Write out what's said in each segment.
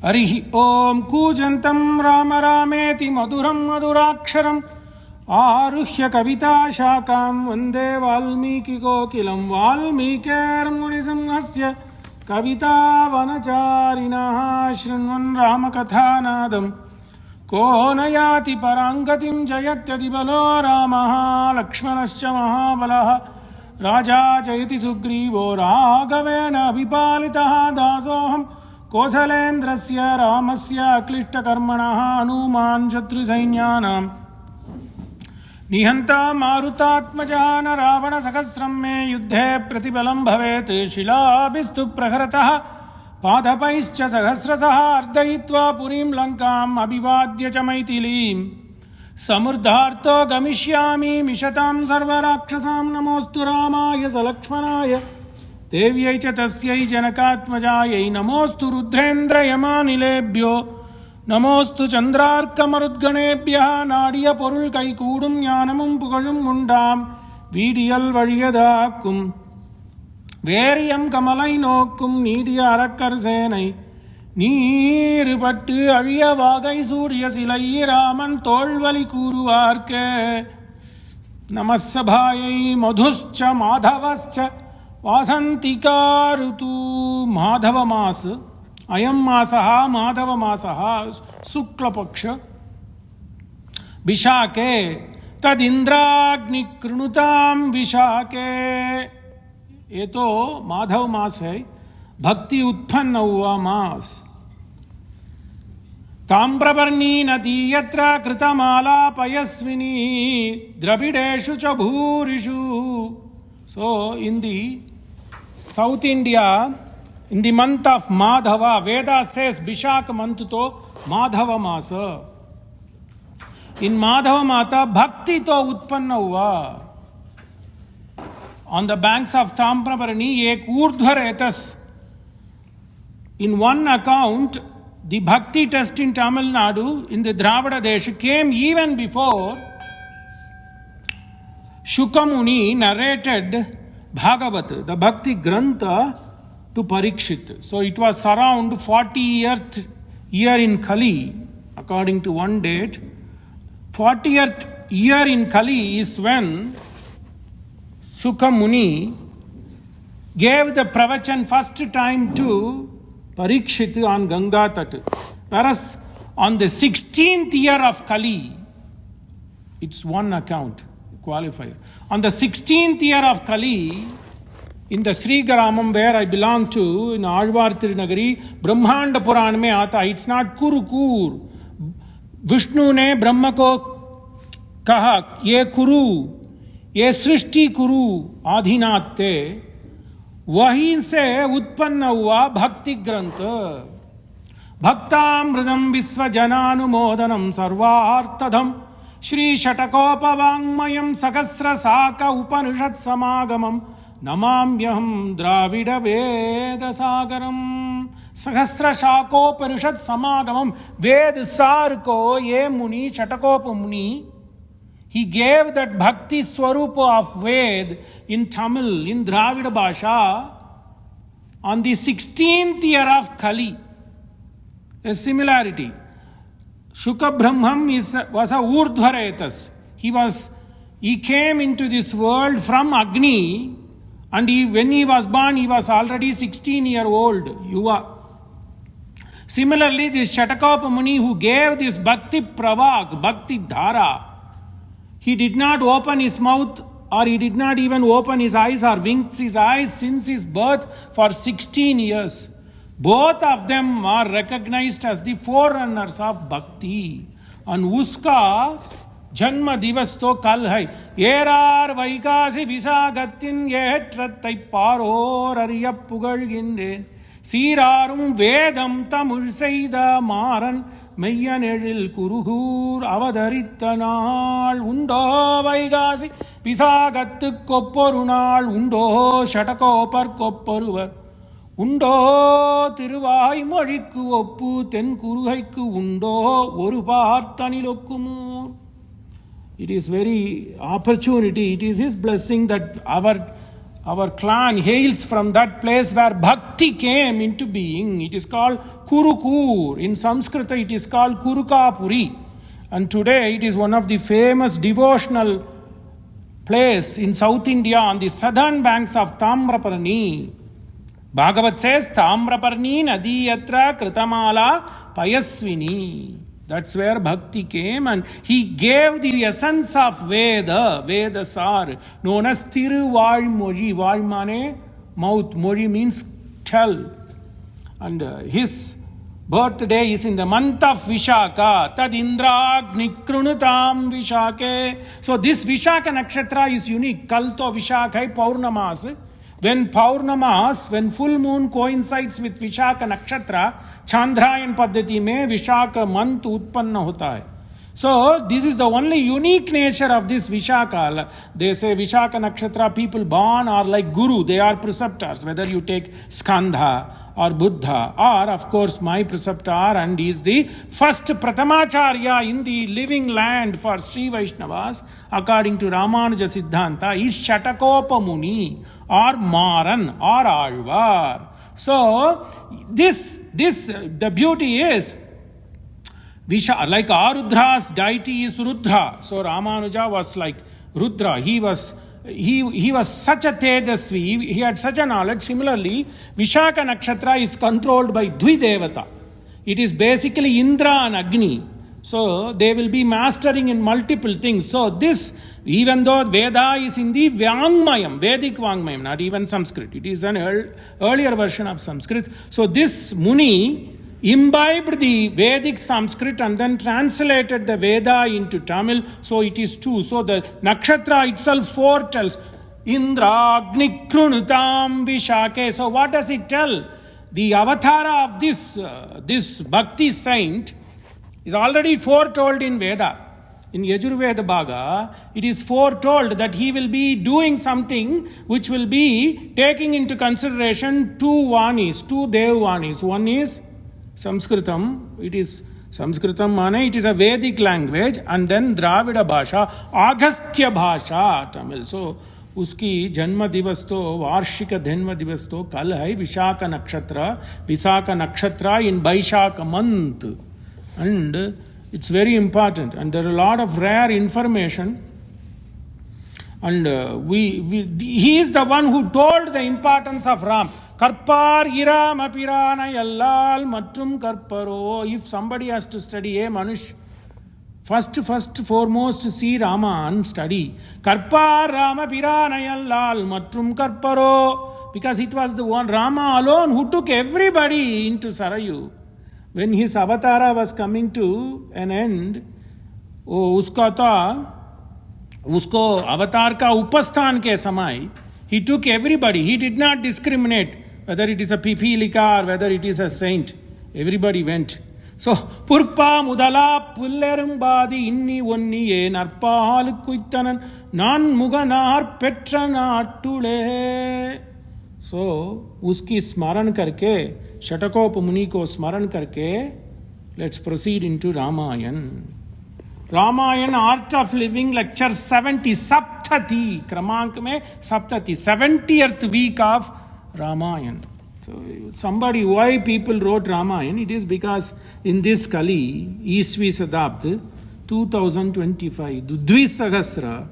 Harihi Om Kujantam Rama Rameti Maduram Maduraksharam Aruhya Kavita Shakam Vande Valmiki Kokilam Valmikeram Munisamhasya Kavita Vanacharina Shrinvan Ramakathanadam Konayati Parangatim Jayatyati Balo Ramaha Lakshmanascha Mahabalaha Raja Jayati Sugrivo Raghavena Vipalitaha Dasoham Kosalendrasya Ramasya Klishtakarmanaha Hanuman Shatrusainnyanam Nihanta Marutatmajana Ravana Sakasram me Yuddhe Pratibalam Bhavet Shilabhistu Praharataha Padapaischa Sahasrasaha Ardayitva Purim Lankam Abhivadya Chamaitilim Samurdharto Gamishyami Mishatam Sarvarakshasam Namostu Ramaya Salakshmanaya Devyai cha tasyai janakatmajayai Namostu Rudrendra Yamanilebhyo Namostu Chandrarkamarudganebhya Nadiya Porul Kaikudum Yanamum Pugalum Mundam Vidiyal Variyadakum Veriyam Kamalai Nokum Nidiya Arakkarsenai நீருபட்டு அழிய வாகை சூடிய சிலை ராமன் தோள்வலி கூறுவார்க்கே நமஸ்ஸபாயை மதுஷ்ச மாதவஸ்ச வாசந்திகாருது மாதவ மாச அயம் மாசः மாதவ மாசः शुक्लपक्ष विशाखे तदिंद्राग्नि कृणुताम विशाखे ये तो माधव मास है भक्ति उत्पन्न हुआ मास ताम्रपर्णी नदी यत्र कृतमाला पयस्विनी द्रविडेषु च भूरिषु. So in the South India, in the month of Madhava, Veda says Bishak month to Madhava Masa. In Madhava Mata, Bhakti to utpanna hua. On the banks of Tamraparni, ek urdhva retas. In one account, the Bhakti test in Tamil Nadu, in the Dravida Desha, came even before Shukamuni narrated Bhagavat, the Bhakti Grantha, to Parikshit. So it was around 40th year in Kali, according to one date. 40th year in Kali is when Shukamuni gave the pravachan first time to Parikshit on Ganga Tat. Whereas on the 16th year of Kali, it's one account, qualifier. On the 16th year of Kali, in the Sri Gramam where I belong to, in Alvar Tirunagari, Brahmanda Puran mein aata, it's not Kurukur. Vishnu ne Brahma ko kaha, ye Kuru, ye Srishti Kuru, Adhinatte. वहीं से उत्पन्न हुआ भक्ति ग्रंथ. भक्तामृतम विश्वजनानुमोदनम सर्वार्थदम श्री षटकोपवाङ्मयम सहस्र साक उपनिषद समागमम नमाम्यहम द्राविड वेद सागरम. सहस्र शाकोपनिषद समागमम वेद सार को ये मुनि षटकोप मुनि, he gave that bhakti swarupa of Ved in Tamil, in Dravida Bhasha, on the 16th year of Kali. A similarity. Shuka Brahmam was a urdhvaretas. He came into this world from Agni, and when he was born, he was already 16-year-old Yuva. Similarly, this Shatakapa Muni who gave this bhakti pravag, bhakti dhara, he did not open his mouth, or he did not even open his eyes or wink his eyes since his birth for 16 years. Both of them are recognized as the forerunners of bhakti. And uska janma divas to kal hai. Yerar vaikasi visagatin yetrattai paror ariyap pugalginde. Sirarum vedam tamul seida maran மெய்யனெழில் Kurugur அவதரித்த நாள் உண்டோ வைகாசி விசாகத்து கொப்பொரு நாள் உண்டோ ஷடகோபர் கொப்பொருவர் உண்டோ திருவாய்மொழிக்கு ஒப்பு தென் குருகைக்கு உண்டோ ஒரு பார்த்தனிலொக்குமூர். It is very opportunity, it is his blessing that our Our clan hails from that place where bhakti came into being. It is called Kurukur. In Sanskrit, it is called Kurukapuri. And today, it is one of the famous devotional place in South India on the southern banks of Tamraparni. Bhagavat says, Tamraparni nadi yatra kritamala payasvini. That's where bhakti came, and he gave the essence of Vedasar, known as Thiruvalmozhi. Valmane, mouth. Mozhi means tell. And his birthday is in the month of Vishaka. Tad Indragni Krunutam Vishake. So this Vishaka Nakshatra is unique. Kalto Vishaka Paurnamas. When Paurnamas, when full moon coincides with Vishaka Nakshatra, Chandrayan Paddhati mein Vishaka month utpanna hota hai. So this is the only unique nature of this Vishaka. They say Vishaka Nakshatra people born are like Guru, they are preceptors, whether you take Skandha or Buddha, or of course my preceptor, and he is the first Pratamacharya in the living land for Sri Vaishnavas, according to Ramanuja Siddhanta, is Shatakopa Muni or Maran or Alvar. So the beauty is, like Arudra's deity is Rudra. So Ramanuja was like Rudra. He was such a Tejasvi, he had such a knowledge. Similarly, Vishaka Nakshatra is controlled by Dvidevata. It is basically Indra and Agni. So they will be mastering in multiple things. So this, even though Veda is in the Vangmayam, Vedic Vangmayam, not even Sanskrit. It is an earlier version of Sanskrit. So this Muni imbibed the Vedic Sanskrit and then translated the Veda into Tamil. So it is two. So the nakshatra itself foretells Indra Agni Krunutam Vishake. So what does it tell? The avatara of this Bhakti saint is already foretold in Veda. In Yajurveda Bhaga, it is foretold that he will be doing something which will be taking into consideration two Vanis, two Devvanis. One is Sanskritam, it is Sanskritam Mane, it is a Vedic language, and then Dravida Bhasha, Agastya Bhasha, Tamil. So, उसकी जन्म दिवस तो वार्षिक जन्म दिवस तो कल है विशाख नक्षत्र in Vaishaka month, and it's very important, and there are a lot of rare information, and he is the one who told the importance of Ram. Karpar iram apirana yallal matrum karparo. If somebody has to study Manush, first foremost see Rama and study Karpar Rama pirana yallal matrum karparo, because it was the one Rama alone who took everybody into Sarayu. When his avatara was coming to an end, usko avatar ka upasthan ke samay, he took everybody. He did not discriminate whether it is a pipilika or whether it is a saint. Everybody went. So, Purpa Mudala Pullerumbadi inni onni ye narpal kuitanan nan muganar petrana tule. So, uski smaran karke, Shatakopa Muni ko smaran karke, let's proceed into Ramayana. Ramayana Art of Living lecture 70, Saptati, Kramank mein Saptati, 70th week of Ramayana. So somebody, why people wrote Ramayana? It is because in this Kali, Isvi Sadabd, 2025, Dvisahasra,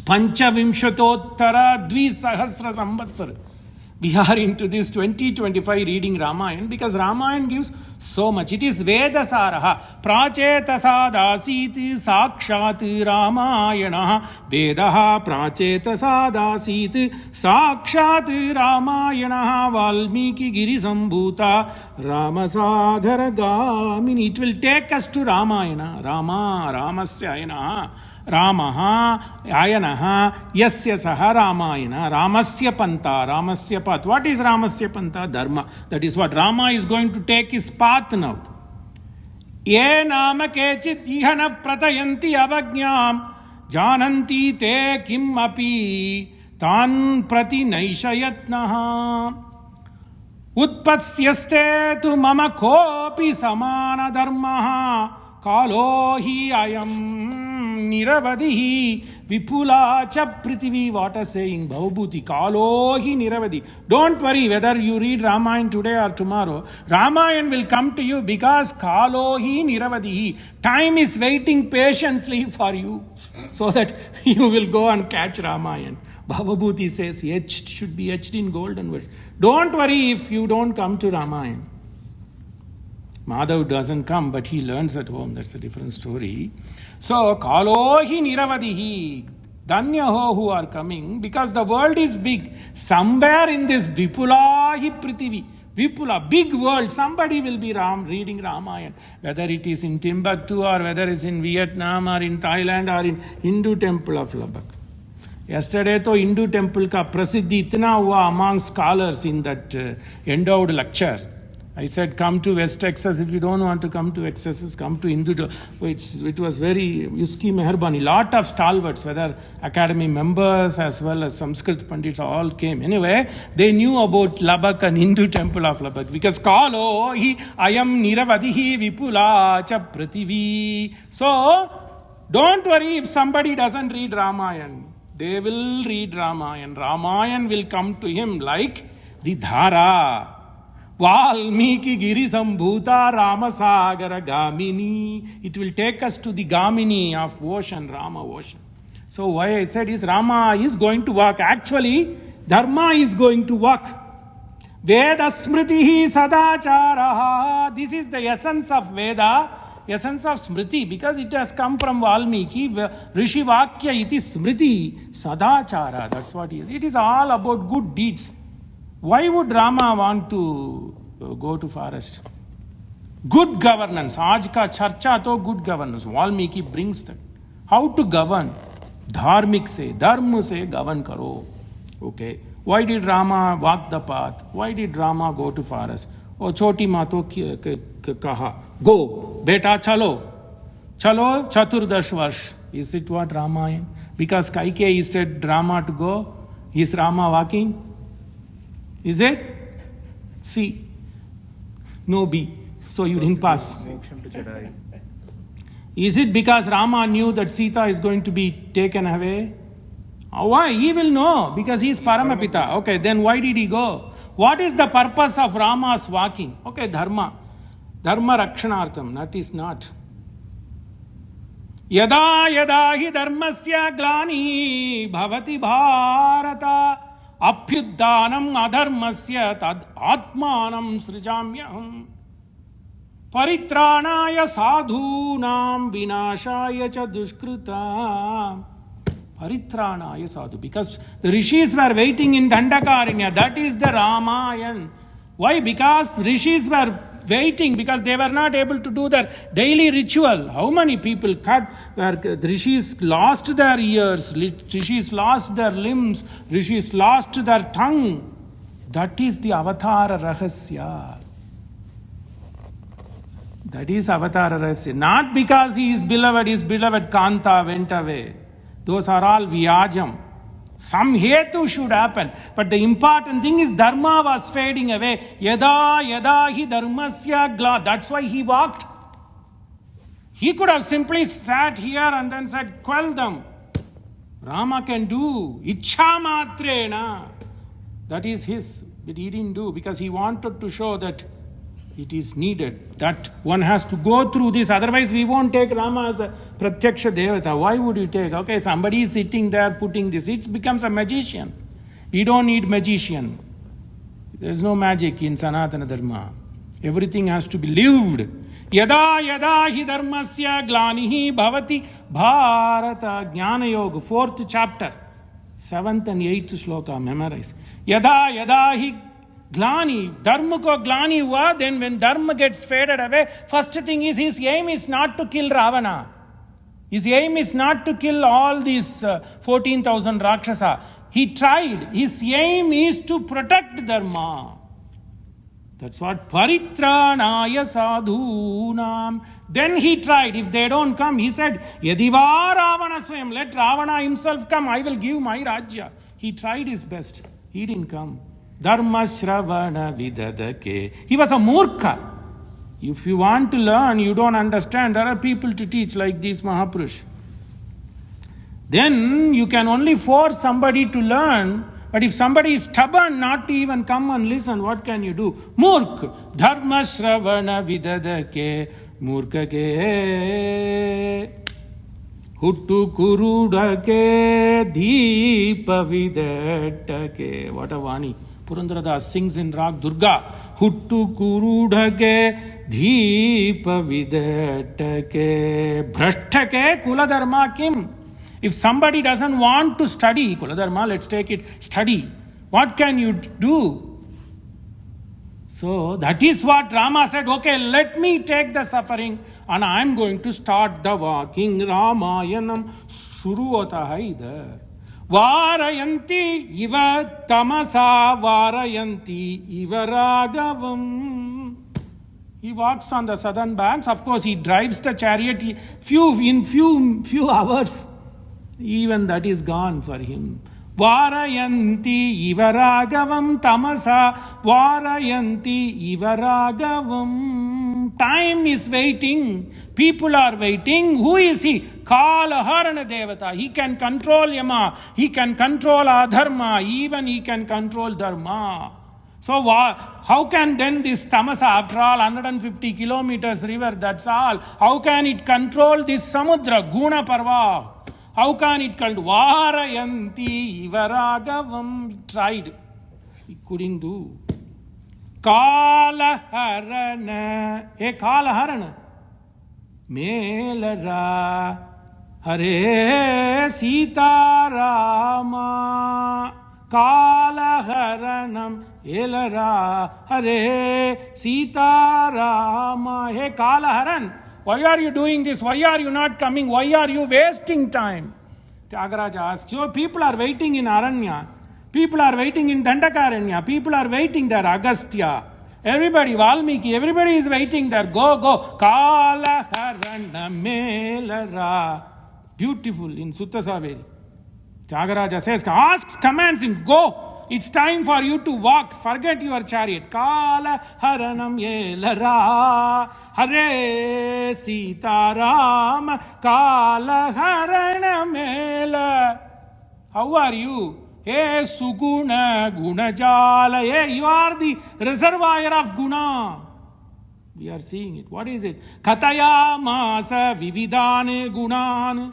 Panchavimshatottara Dvisahasra Samvatsara. We are into this 2025 reading Ramayana because Ramayana gives so much. It is Vedasaraha. Pracetasadāsīt Sakshat Ramayana. Vedaha Pracetasadāsīt Sakshat Ramayana. Valmiki Girisambhuta Ramasagar Gamini. It will take us to Ramayana. Ramasya Ayana. Ramaha, Ayanaha, Yasya Saha Ramayana, Ramasya Panta, Ramasya Path. What is Ramasya Panta? Dharma. That is what Rama is going to take his path now. Ye nama kechit ihana pratayanti avajñam jananti te kim api tan prati naishayatnaha utpatsyasте tu mama kopi samana dharmaha kalo hi ayam niravadihi vipula cha prithivi. What a saying, Bhavabhuti. Kalohi niravadi. Don't worry whether you read Ramayana today or tomorrow. Ramayana will come to you because kalohi niravadihi. Time is waiting patiently for you so that you will go and catch Ramayana. Bhavabhuti says etched should be etched in golden words. Don't worry if you don't come to Ramayana. Madhav doesn't come, but he learns at home. That's a different story. So, kalohi niravadihi. Danyaho who are coming, because the world is big. Somewhere in this vipulahi prithivi, vipula, big world, somebody will be reading Ramayana. Whether it is in Timbuktu or whether it is in Vietnam or in Thailand or in Hindu Temple of Lubbock. Yesterday, to Hindu Temple ka prasiddhi itna hua among scholars in that endowed lecture. I said, come to West Texas. If you don't want to come to Texas, come to Hindu. It was very Yuski Meherbani. Lot of stalwarts, whether academy members as well as Sanskrit Pandits, all came. Anyway, they knew about Lubbock and Hindu Temple of Lubbock. Because Kalo hi ayam niravadihi vipula cha prathivi. So, don't worry if somebody doesn't read Ramayana. They will read Ramayana. Ramayana will come to him like the Dhara. Valmiki Giri Sambhuta Ramasagara Gamini. It will take us to the Gamini of ocean, Rama ocean. So why I said is Rama is going to walk. Actually, Dharma is going to walk. Veda Smritihi Sadacharaha. This is the essence of Veda, essence of Smriti, because it has come from Valmiki. Rishi Vakya iti Smriti Sadachara. That's what it is. It is all about good deeds. Why would Rama want to go to forest? Good governance. Aaj ka charcha to good governance. Valmiki brings that. How to govern? Dharmik se, dharma se govern karo. Okay. Why did Rama walk the path? Why did Rama go to forest? Oh, choti mato kaha. Go. Beta chalo. Chalo chaturdash varsh. Is it what Ramayana? Because Kaikeyi said Rama to go. Is Rama walking? Is it? C. No B. So you didn't pass. Is it because Rama knew that Sita is going to be taken away? Why? He will know because he is Paramapita. Okay, then why did he go? What is the purpose of Rama's walking? Okay, Dharma. Dharma Rakshanartham. That is not. Yada yada hi dharmasya glani bhavati bharata. Apyuddhanam adharmasya tad atmanam srijamyaham paritranaya sadhunam vinashaya cha dushkrita. Paritranaya sadhu. Because the rishis were waiting in Dandakaranya. That is the Ramayana. Why? Because rishis were waiting because they were not able to do their daily ritual. How many people cut? The rishis lost their ears, rishis lost their limbs, rishis lost their tongue. That is the Avatara Rahasya. That is Avatara Rahasya. Not because his beloved Kanta went away. Those are all Vyajam. Some hetu should happen. But the important thing is Dharma was fading away. Yada yada hi dharmasya gla. That's why he walked. He could have simply sat here and then said, quell them. Rama can do. Ichha matrena. That is his. But he didn't do because he wanted to show that it is needed. That one has to go through this. Otherwise we won't take Rama as a Pratyaksha Devata. Why would you take? Okay, somebody is sitting there putting this. It becomes a magician. We don't need magician. There is no magic in Sanatana Dharma. Everything has to be lived. Yada yada hi dharmasya glanihi bhavati bharata. Jnana Yoga, 4th chapter, 7th and 8th sloka, memorize. Yada yada hi glani, dharma ko glani hua, then when dharma gets faded away, first thing is his aim is not to kill Ravana. His aim is not to kill all these 14,000 Rakshasa. He tried. His aim is to protect Dharma. That's what paritranaya sadhunam. Then he tried. If they don't come, he said, Yadiva Ravana swayam, let Ravana himself come. I will give my Rajya. He tried his best. He didn't come. Dharma Shravana Vidadake. He was a Murkha. If you want to learn, you don't understand, there are people to teach like this Mahapurush. Then you can only force somebody to learn. But if somebody is stubborn not to even come and listen, what can you do? Murk, dharma shravana vidadake, murkake, huttu kurudake, deepa vidatake. What a vani. Purandradas sings in Rag Durga. Huttu kurudake, deepa vidatake, bhrashtake, kuladharma kim. If somebody doesn't want to study, Kuladharma, let's take it, study. What can you do? So that is what Rama said, okay, let me take the suffering and I am going to start the walking. Ramayanam shuru hota hai idhar. Varayanti iva tamasa varayanti iva ragavam. He walks on the southern banks. Of course, he drives the chariot in few hours. Even that is gone for him. Varayanti ivaragavam tamasa varayanti ivaragavam. Time is waiting. People are waiting. Who is he? Kalaharana Devata. He can control Yama. He can control Adharma. Even he can control Dharma. So how can then this tamasa, after all 150 kilometers river, that's all. How can it control this samudra, Guna Parva? How can it called Varayanti Ivaragavam? Tried. He couldn't do. Kalaharana. Hey, Kalaharana. Melara. Hare Sita Rama. Kalaharanam. Elara. Hare Sita Rama. Hey, Kalaharan. Why are you doing this? Why are you not coming? Why are you wasting time? Tyagaraja asks. So people are waiting in Aranya. People are waiting in Dandakaranya. People are waiting there. Agastya. Everybody, Valmiki, everybody is waiting there. Go. Kalaharana melara. Beautiful in Sutta Saveri. Tyagaraja says, asks, commands him, go. It's time for you to walk. Forget your chariot. Kala haranam yelara. Hare Sitaram. Kala haranam yela. How are you? Hey Suguna Gunajala. Hey, you are the reservoir of Guna. We are seeing it. What is it? Kataya Masa Vividane Gunan.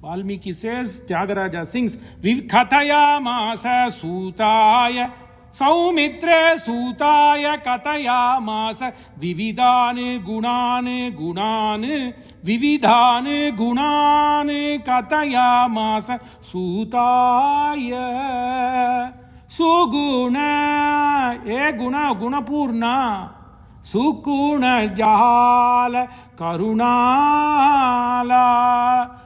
Valmiki says, Tyagaraja sings, Kataya Masa Sutaya, Saumitre Sutaya Kataya Masa, Vividane Gunane Gunane, Vividane Gunane Kataya Masa Sutaya, Suguna, Gunapurna. Sukuna Jala Karunala.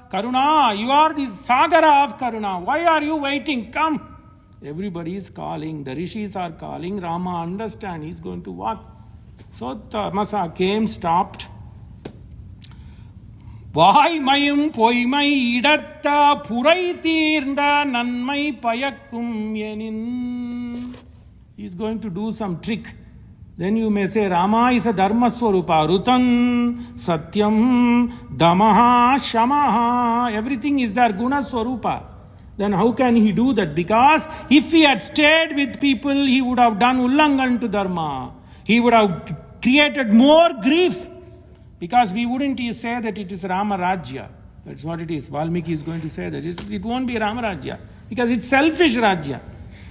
Karuna, you are the Sagara of Karuna. Why are you waiting? Come. Everybody is calling. The rishis are calling. Rama understand. He is going to walk. So Tamasa came, stopped. Vaimmayum poimai idatta purai tirnda nanmai payakkum yenin. He is going to do some trick. Then you may say, Rama is a dharma swarupa. Rutan, Satyam, Damaha, Shamaha. Everything is there, guna swarupa. Then how can he do that? Because if he had stayed with people, he would have done ullangan to dharma. He would have created more grief. Because we wouldn't say that it is Rama Rajya. That's what it is. Valmiki is going to say that. It won't be Rama Rajya. Because it's selfish Rajya.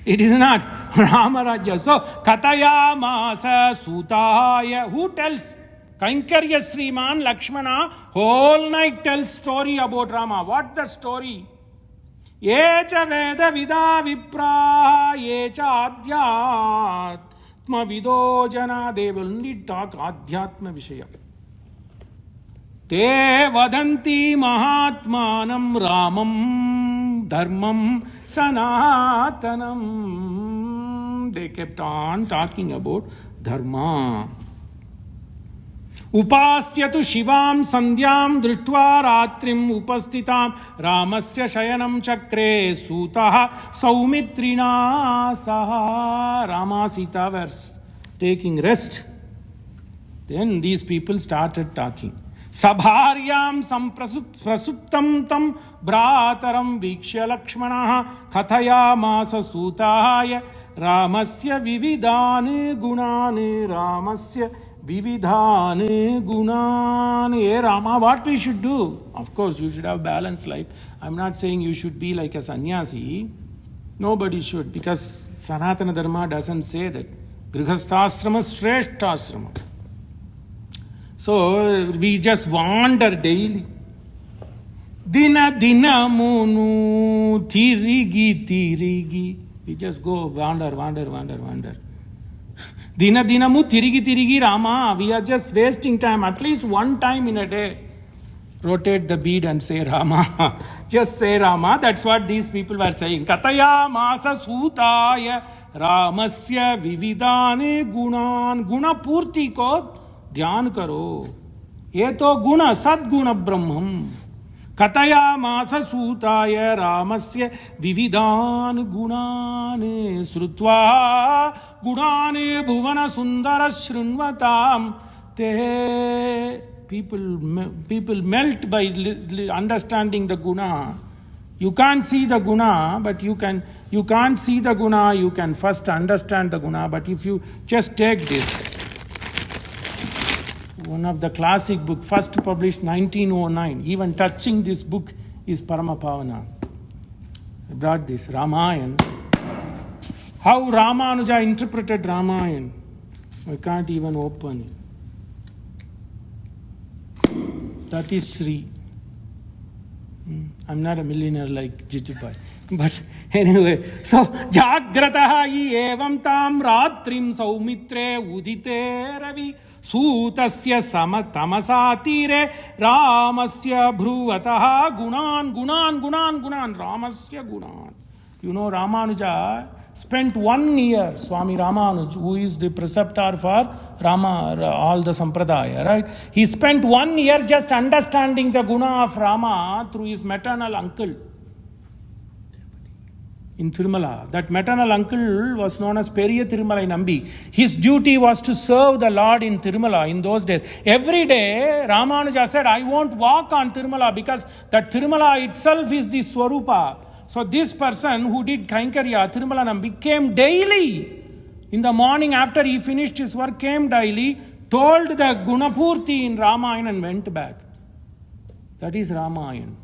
It is not Rama Rajya. So, Kataya Masa Sutaya. Who tells? Kankarya Sriman Lakshmana whole night tells story about Rama. What the story? Yecha Veda Vida Vipra Yecha Adhyatma Vidojana. They will only talk Adhyatma Vishaya. Te Vadanti Mahatmanam Ramam Dharmam Sanatanam. They kept on talking about Dharma. Upasyatu Shivam Sandhyam Drishtva Ratrim Upastitam Ramasya Shayanam Chakre Sutaha Saumitrina Saha. Rama Sita were taking rest. Then these people started talking. Sabharyam samprasuptam tam brataram vikshya Lakshmana kathayamasa sutaya Ramasya vividane gunane Ramasya vividane gunane. Hey Rama, what we should do? Of course, you should have balanced life. I'm not saying you should be like a sannyasi. Nobody should, because Sanatana Dharma doesn't say that. Grihasthasrama shreshthasrama. So we just wander daily. Dina dina munu tirigi tirigi. We just go wander. Dina dina mu tirigi Rama. We are just wasting time. At least one time in a day. Rotate the bead and say Rama. Just say Rama. That's what these people were saying. Kataya masa sutaya Ramasya vividane gunan. Guna purti ko ध्यान करो. ये तो गुण सद्गुण ब्रह्मम. कथया मास सूताय रामस्य विविधान गुणान् श्रुत्वा गुणान् भुवन सुंदर शृण्वताम. People melt by understanding the guna. You can't see the guna, but you can't see the guna. You can first understand the guna. But if you just take this, one of the classic book, first published 1909. Even touching this book is Paramapavana. I brought this, Ramayana. How Ramanuja interpreted Ramayana. I can't even open it. That is Sri. I'm not a millionaire like Jijubai. But anyway, so Jagrataha evam tam ratrim saumitre udite ravi Sutasya samatamasa tire Ramasya bhruvataha gunan Ramasya gunan. You know, Ramanuja spent 1 year, Swami Ramanuj, who is the preceptor for Rama, all the Sampradaya, right? He spent 1 year just understanding the guna of Rama through his maternal uncle in Tirumala. That maternal uncle was known as Periya Tirumala in Ambi. His duty was to serve the Lord in Tirumala in those days. Every day, Ramanuja said, I won't walk on Tirumala because that Tirumala itself is the Swarupa. So this person who did Kainkarya, Tirumala Nambi, came daily. In the morning after he finished his work, came daily, told the Gunapurti in Ramayana and went back. That is Ramayana.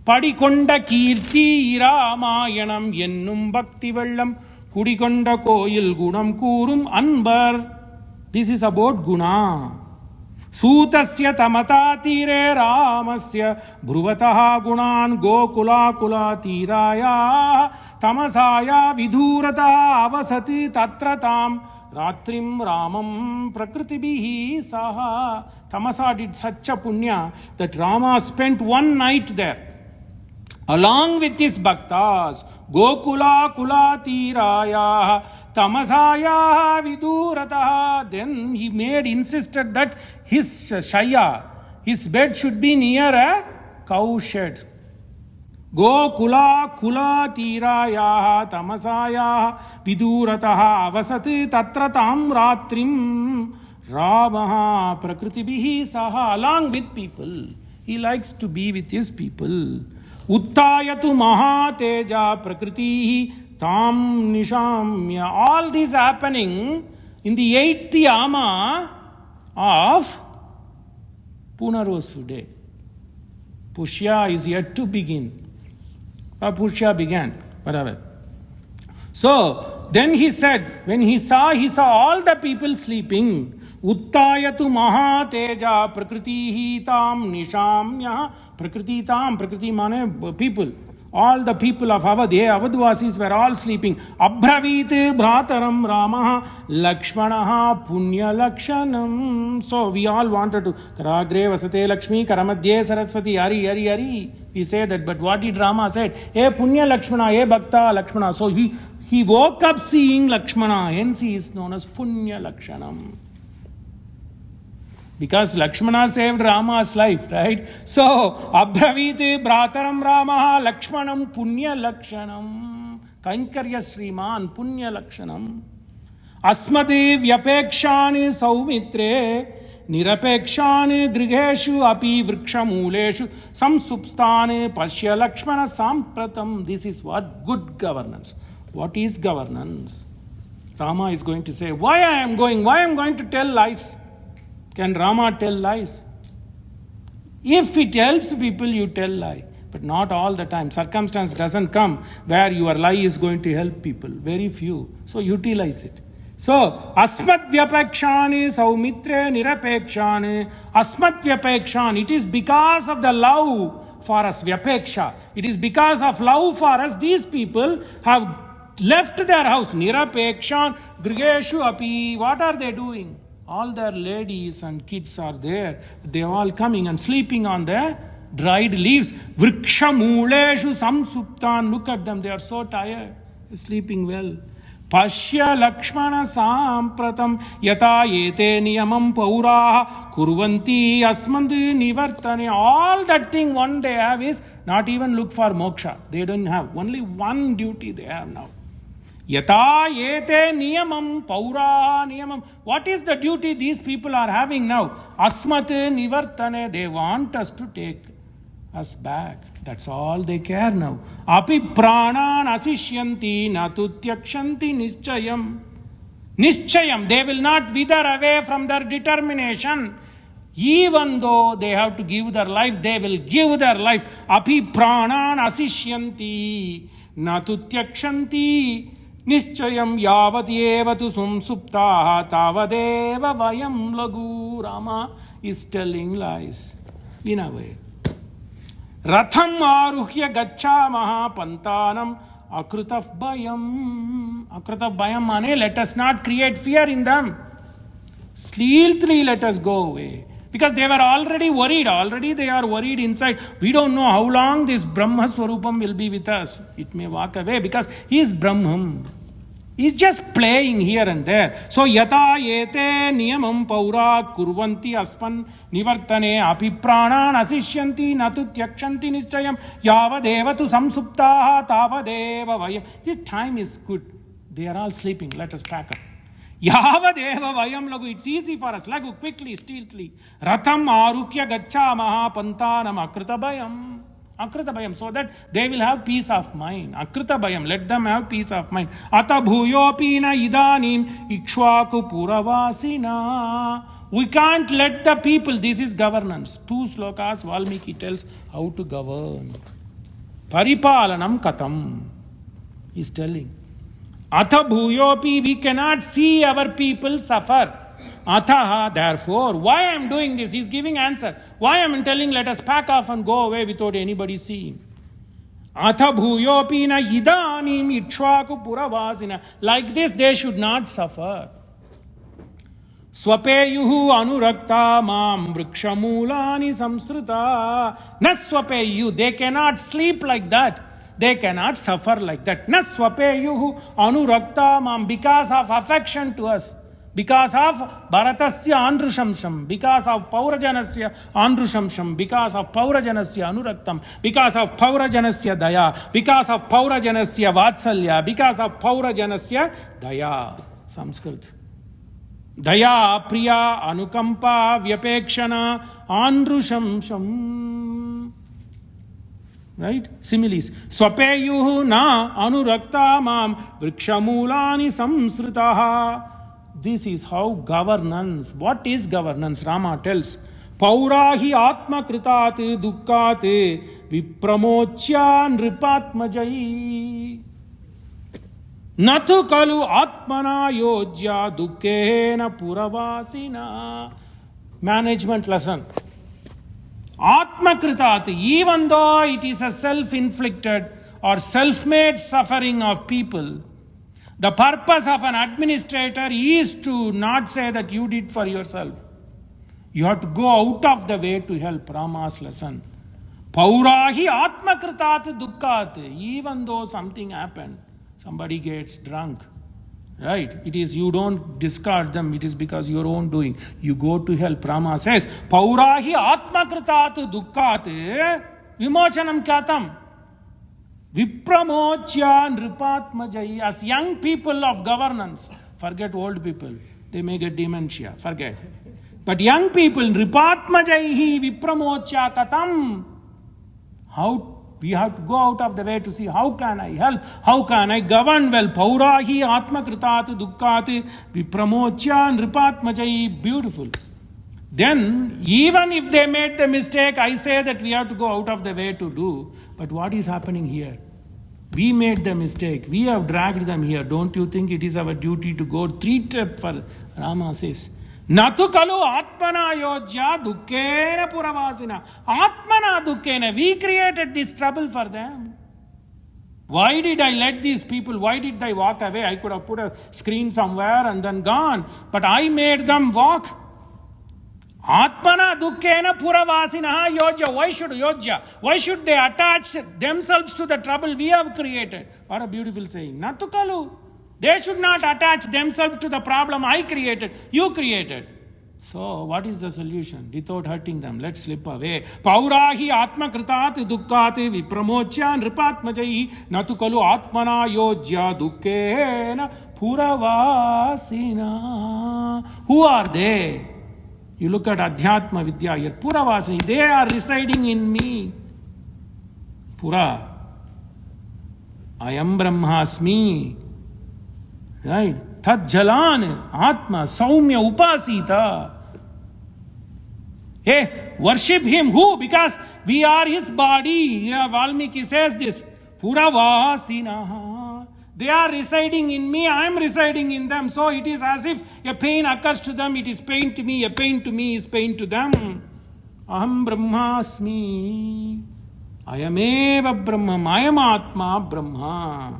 Padikonda Kirti Ramayanam Yennum Bhakti Vellam Kudikonda Koyil Gunam Kurum Anbar. This is about Guna. Sutasya Tamata Tire Ramasya Bruvataha Gunan Gokula Kula Tiraya Tamasaya Vidurata Avasati Tatratam Ratrim Ramam Prakritibihi Saha. Tamasa did such a punya that Rama spent 1 night there along with his bhaktas. Gokula Kula Tiraya Tamasaya Vidurata. Then he insisted that his shaya, his bed should be near a cow shed. Gokula Kula Tiraya Tamasaya Vidurataha Avasati Tatratam Ratrim Ramaha Prakritibihi Saha. Along with people. He likes to be with his people. Uttayatu Mahateja Prakritihi Tam Nishamya. All this happening in the 8th yama of Punarosu day. Pushya is yet to begin. Pushya began. Whatever. So, then he said, when he saw all the people sleeping, Uttayatu Mahateja Prakritihi Tam Nishamya. Prakriti Tam, Prakriti mane people. All the people of Avadvasis were all sleeping. Abhravit Bhrataram Ramaha Lakshmanaha Punya Lakshanam. So we all wanted to Karagre Vasate Lakshmi Karamadye Saraswati Hari. We say that, but what did Rama said? Hey Punya Lakshmana, hey Bhakta Lakshmana. So he woke up seeing Lakshmana. Hence he is known as Punya Lakshanam. Because Lakshmana saved Rama's life, right? So, Abhraviti Bhrataram Ramaha Lakshmanam Punya Lakshanam. Kainkarya Sriman Punya Lakshanam. Asmati Vyapekshani Saumitre nirapekshane grigeshu api vrikshamuleshu samsupstane pashya Lakshmana sampratam. This is what good governance. What is governance? Rama is going to say, why I am going to tell lies? Can Rama tell lies? If it helps people, you tell lie. But not all the time. Circumstance doesn't come where your lie is going to help people. Very few. So utilize it. So, asmat vyapekshani saumitre nirapekshani. Asmat vyapekshani. It is because of the love for us, vyapeksha. It is because of love for us, these people have left their house. Nirapekshan grigeshu api. What are they doing? All their ladies and kids are there. They are all coming and sleeping on the dried leaves. Vrikshamuleshu samsuptan. Look at them. They are so tired. They're sleeping well. Pashya Lakshmana sampratam yata yete niyamam pauraha kurvanti asmandu nivartane. All that thing one day have is not even look for moksha. They don't have. Only one duty they have now. Yata yete niyamam pauraha niyamam. What is the duty these people are having now? Asmat nivartane. They want us to take us back. That's all they care now. Api pranan asishyanti natutyakshanti nischayam. Nischayam. They will not wither away from their determination. Even though they have to give their life, they will give their life. Api pranan asishyanti natutyakshanti nischayam yavatyevatu sumsuptaha tavadeva vayam lagu. Rama is telling lies in a way. Ratham aruhya gacchamaha pantanam akrutav bayam. Akrutav bayam mane, let us not create fear in them. Stealthily let us go away. Because they were already worried. Already they are worried inside. We don't know how long this Brahma Swarupam will be with us. It may walk away because he is Brahman. He's just playing here and there. So yata yete niyamam paura kurvanti aspan nivartane api pranan asishyanti natutyakshanti nischayam yavadeva tu samsuptaha tavadeva vayam. This time is good. They are all sleeping. Let us pack up. Yavadeva vayam lagu. It's easy for us. Lagu, quickly, stealthily. Ratham arukya gacchamaha pantanam akritabayam. Akritabayam, so that they will have peace of mind. Akritabayam, let them have peace of mind. Ata bhuyopina idanim ikshvaku puravasina. We can't let the people, this is governance. 2 slokas Valmiki tells how to govern. Paripalanam katam, he's telling. Atha bhuyopi, we cannot see our people suffer. Athaha, therefore, why I am doing this? He's giving answer. Why I am telling let us pack off and go away without anybody seeing. Atha bhuyopina idanim ikshvaku puravasina. Like this they should not suffer. Swapeyuhu anurakta mam vrikshamulani samsruta. Na swapeyuhu, they cannot sleep like that. They cannot suffer like that. Na swapeyuhu anurakta mam, because of affection to us. Because of Bharatasya Andrushamsham, because of Paurajanasya Andrushamsham, because of Paurajanasya Anuraktam, because of Paurajanasya Daya, because of Paurajanasya Vatsalya, because of Paurajanasya Daya. Sanskrit. Daya Priya Anukampa Vyapekshana Andrushamsham. Right? Similes. Swapeyuhu na anurakta mam vrikshamulani samsritaha. This is how governance. What is governance? Rama tells. Paurahi atma kritat dukkate vipramochya nripatmajai. Natu kalu atmana yojya dukkena puravasina. Management lesson. Atma kritat, even though it is a self-inflicted or self-made suffering of people, the purpose of an administrator is to not say that you did for yourself. You have to go out of the way to help. Rama's lesson. Paurahi atma kritat dukkat. Even though something happened, somebody gets drunk, right? It is, you don't discard them. It is because your own doing. You go to help. Rama says, Paurahi atma kritat dukkat vimochanam kyatam. Vipramochya nripatmajai. As young people of governance, forget old people. They may get dementia. Forget. But young people, Nripatmajaihi Vipramochya Katam. How we have to go out of the way to see how can I help, how can I govern well. Paurahi Atmakritat Dukkati Vipramochya Nripatmajaihi. Beautiful. Then, even if they made the mistake, I say that we have to go out of the way to do. But what is happening here? We made the mistake. We have dragged them here. Don't you think it is our duty to go 3 steps for Rama says? Natu kalu atmana yojya dukkena puravasina. Atmana dukkena. We created this trouble for them. Why did I let these people, why did they walk away? I could have put a screen somewhere and then gone. But I made them walk. Atmana dukkena puravasinaha yojya. Why should they attach themselves to the trouble we have created? What a beautiful saying. Natu kalu. They should not attach themselves to the problem I created, you created. So, what is the solution? Without hurting them, let's slip away. Paurahi atmakritat dukkati vipramochya nripatmajaihi natu kalu atmana yojya dukkena puravasina. Who are they? You look at Adhyatma Vidya here. Puravasini, they are residing in me. Pura. I am Brahmasmi. Right? Tad jalan atma saumya upasita. Hey, worship him. Who? Because we are his body. Yeah, Valmiki says this. Puravasinaha. They are residing in me, I am residing in them. So it is as if a pain occurs to them, it is pain to me. A pain to me is pain to them. Aham Brahmasmi. I am eva Brahma. I am Atma Brahma.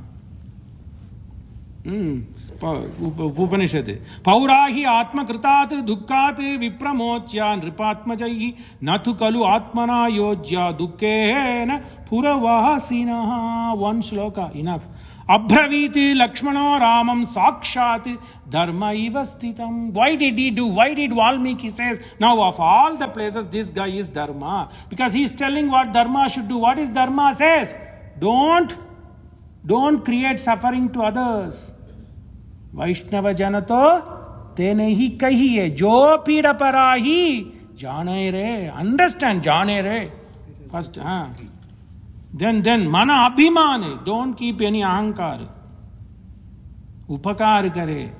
Upanishad. Paurahi Atma Kritat Dukkat Vipramochya Nripatmajaihi Natu Kalu Atmana Yojya Dukkena Puravasinaha. One shloka, enough. Abhraviti Lakshmano Ramam Sakshat Dharma Ivastitam. Why did he do? Why did Valmiki says, now of all the places this guy is Dharma? Because he is telling what Dharma should do. What is Dharma says? Don't create suffering to others. Vaishnava Janato Tenehi Kahiye Jo Pida Parahi Jane Re. Understand Jane Re. First, Then Mana Abhimane. Don't keep any ahankar. Upakar kare.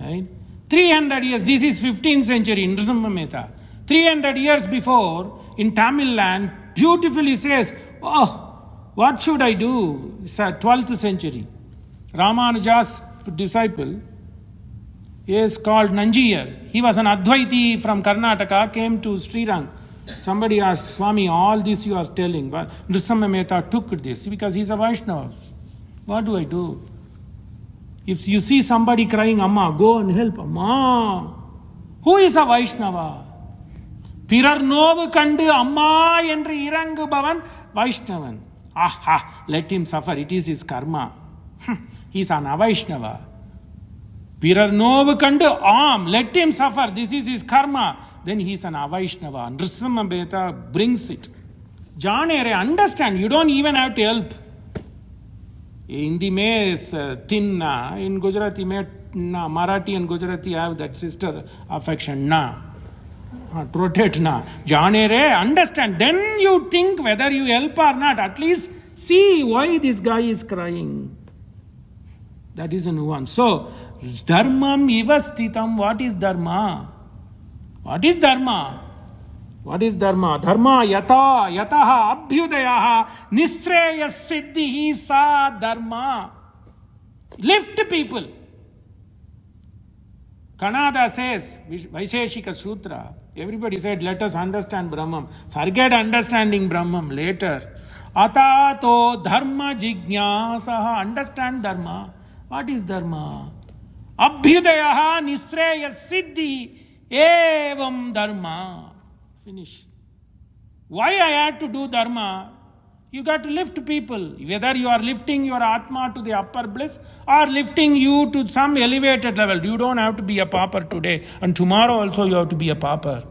Right? 300 years, this is 15th century, Nrsimha Mehta. 300 years before, in Tamil land, beautifully says, what should I do? It's a 12th century. Ramanuja's disciple is called Nanjiyar. He was an Advaiti from Karnataka, came to Srirang. Somebody asked, Swami, all this you are telling. Nrsimha Mehta took this because he's a Vaishnava. What do I do? If you see somebody crying, Amma, go and help. Amma. Who is a Vaishnava? Pirar novu kandu Amma endru irangu bhavan Vaishnavan. Let him suffer. It is his karma. He's an Avaishnava. Pirar novu kandu let him suffer. This is his karma. Then he's an Avaishnava. Nrsimha Mehta brings it. Janere, understand. You don't even have to help. Hindi mein is thin na. In Gujarati mein na. Marathi and Gujarati have that sister affection na. Rotate na. Janere, understand. Then you think whether you help or not. At least see why this guy is crying. That is a nuance. So, dharmam ivastitam. What is dharma? What is dharma? What is dharma? Dharma yataha abhyudayaha nisreyas siddhihi sa dharma. Lift people. Kanada says, Vaisheshika Sutra, everybody said, let us understand Brahman. Forget understanding Brahman later. Atato dharma jignasaha. Understand dharma. What is dharma? Abhyudayaha nisreyas siddhi evam dharma. Finish. Why I had to do dharma? You got to lift people. Whether you are lifting your Atma to the upper bliss or lifting you to some elevated level. You don't have to be a pauper today. And tomorrow also you have to be a pauper.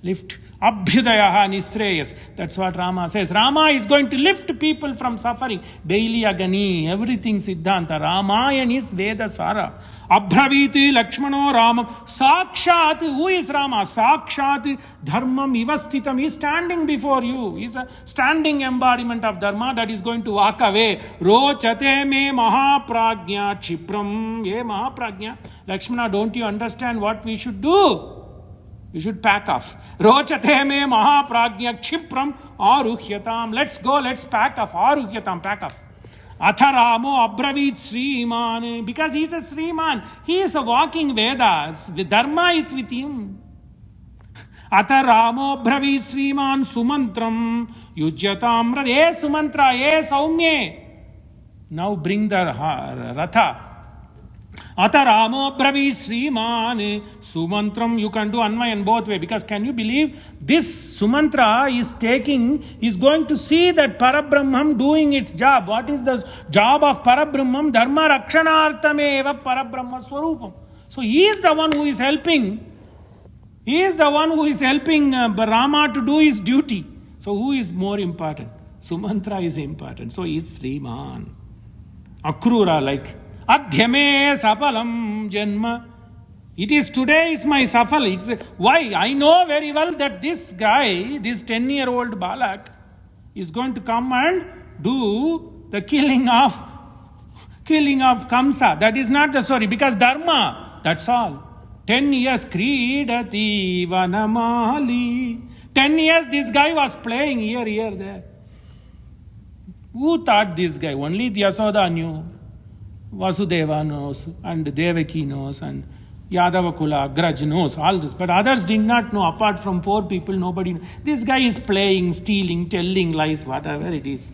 Lift. Abhyudayaha nisreyas. That's what Rama says. Rama is going to lift people from suffering. Daily agani, everything Siddhanta. Ramayana is Veda Sara. Abhraviti Lakshmano Ramam. Sakshat. Who is Rama? Sakshat Dharmam Ivastitam. He is standing before you. He is a standing embodiment of Dharma that is going to walk away. Rochate me Mahaprajna Chipram. Ye Mahaprajna. Lakshmana, don't you understand what we should do? You should pack off. Rochate me Mahaprajna Chipram Aruhyatam. Let's go, let's pack off. Aruhyatam, pack off. Atharamo Abravit Sriman. Because he is a Sriman. He is a walking Vedas. The Dharma is with him. Atharamo Abravit Sriman Sumantram Yujyatam. Ye Sumantra, ye Saumye. Now bring the Ratha. Ataramo Bravi Sriman Sumantram. You can do Anvayan both way, because can you believe this Sumantra is going to see that Parabrahmam doing its job. What is the job of Parabrahmam? Dharma Rakshanartame eva Parabrahma Swarupam. So he is the one who is helping. He is the one who is helping Rama to do his duty. So who is more important? Sumantra is important. So he is Sriman. Akrura, like Adhyame Sapalam Janma. It is today is my Safal. It's why I know very well that this guy, this 10-year-old Balak, is going to come and do the killing of Kamsa. That is not the story, because Dharma, that's all. 10 years Kridati Vanamali. 10 years this guy was playing here, there. Who thought this guy? Only Yasoda knew. Vasudeva knows, and Devaki knows, and Yadavakula, Graj knows all this. But others did not know. Apart from 4 people, nobody knows. This guy is playing, stealing, telling lies, whatever it is.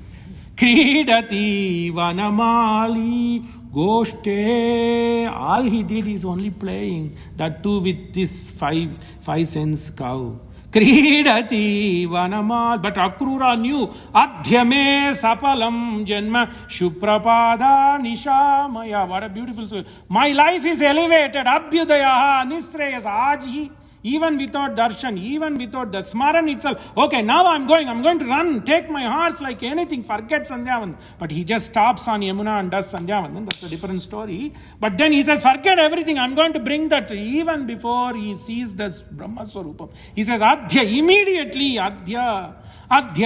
Kridati Vanamali Goshte. All he did is only playing. That too with this 5 cents cow. Kridati Vanamal. But Akrura knew. Adhyame Sapalam Janma Shuprapada Nishamaya. What a beautiful story. My life is elevated. Abhyudayaha Nisreyas Aji. Even without darshan, even without the smaran itself. Okay, now I'm going to run, take my horse like anything, forget Sandhyavandan. But he just stops on Yamuna and does Sandhyavandan. That's a different story. But then he says, forget everything, I'm going to bring that. Even before he sees the Brahma Swarupam, he says, Adhya, immediately, Adhya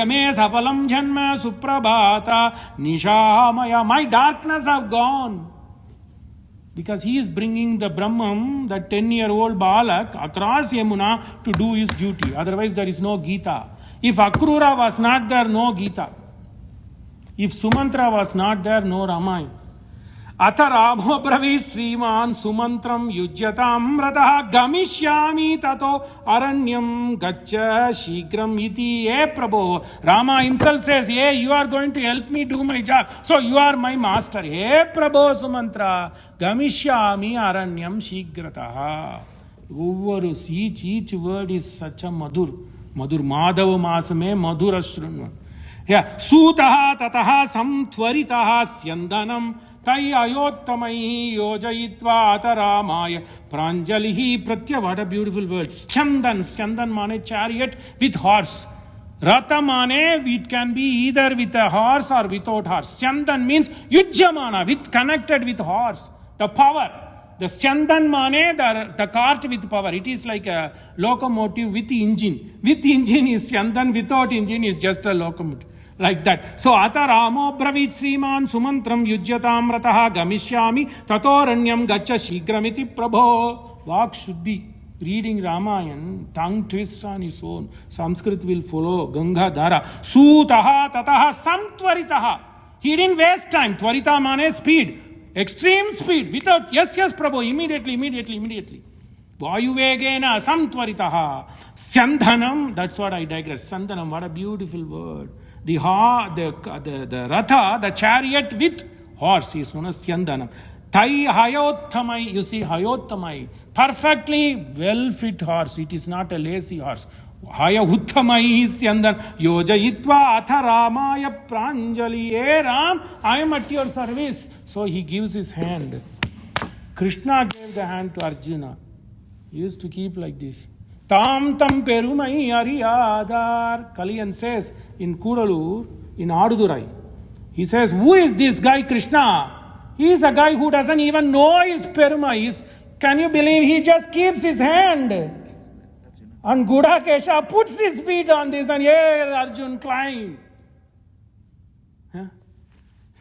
me safalam janma suprabhata nishamaya. My darkness have gone. Because he is bringing the Brahman, the 10-year-old Balak, across Yamuna to do his duty. Otherwise, there is no Gita. If Akrura was not there, no Gita. If Sumantra was not there, no Ramayana. Atharamo Bravi Sriman Sumantram Yujyatam Rataha Gamishyami Tato Aranyam Gacha Shigram Iti Ye Prabho. Rama himself says, hey, you are going to help me do my job. So you are my master. Hey Prabho Sumantra Gamishyami Aranyam Shigrataha. Each word is such a Madur Madhava Masame Madhur Ashrunvan. Yeah. Sutaha Tataha Samtvaritaha Syandanam Tai Ayottamai Yojayitva Ataramaya Pranjalihi Pratya. What a beautiful word. Skyandan mane chariot with horse. Ratha mane, it can be either with a horse or without horse. Skyandan means Yujyamana, with connected with horse. The power. The Skyandan mane, the cart with power. It is like a locomotive with engine. With engine is Skyandan, without engine is just a locomotive. Like that. So, Ataramo Bravit Sriman Sumantram Yujyatam Rataha Gamishyami Tatoranyam Gacha Shigramiti Prabho. Vak Shuddhi. Reading Ramayana, tongue twist on his own. Sanskrit will follow. Ganga Dhara. Sutaha Tataha Samtvaritaha. He didn't waste time. Tvarita mane speed. Extreme speed. Without, yes, Prabhu. Immediately. Vayuvegena Samtvaritaha. Sandhanam. That's what I digress. Sandhanam. What a beautiful word. The Ratha, the chariot with horse is known as Syandanam. Tai Hayottamai, you see Hayottamai, perfectly well fit horse. It is not a lazy horse. Hayahuttamai is Syandan. Yojayitva Atharamaya Pranjali. Hey Ram, I am at your service. So he gives his hand. Krishna gave the hand to Arjuna. He used to keep like this. Tam tam perumai ariyadar. Kaliyan says in Kudalur, in Adudurai, he says, who is this guy Krishna? He is a guy who doesn't even know his perumai. Can you believe he just keeps his hand? And Gudakesha puts his feet on this and here Arjun climb. Huh?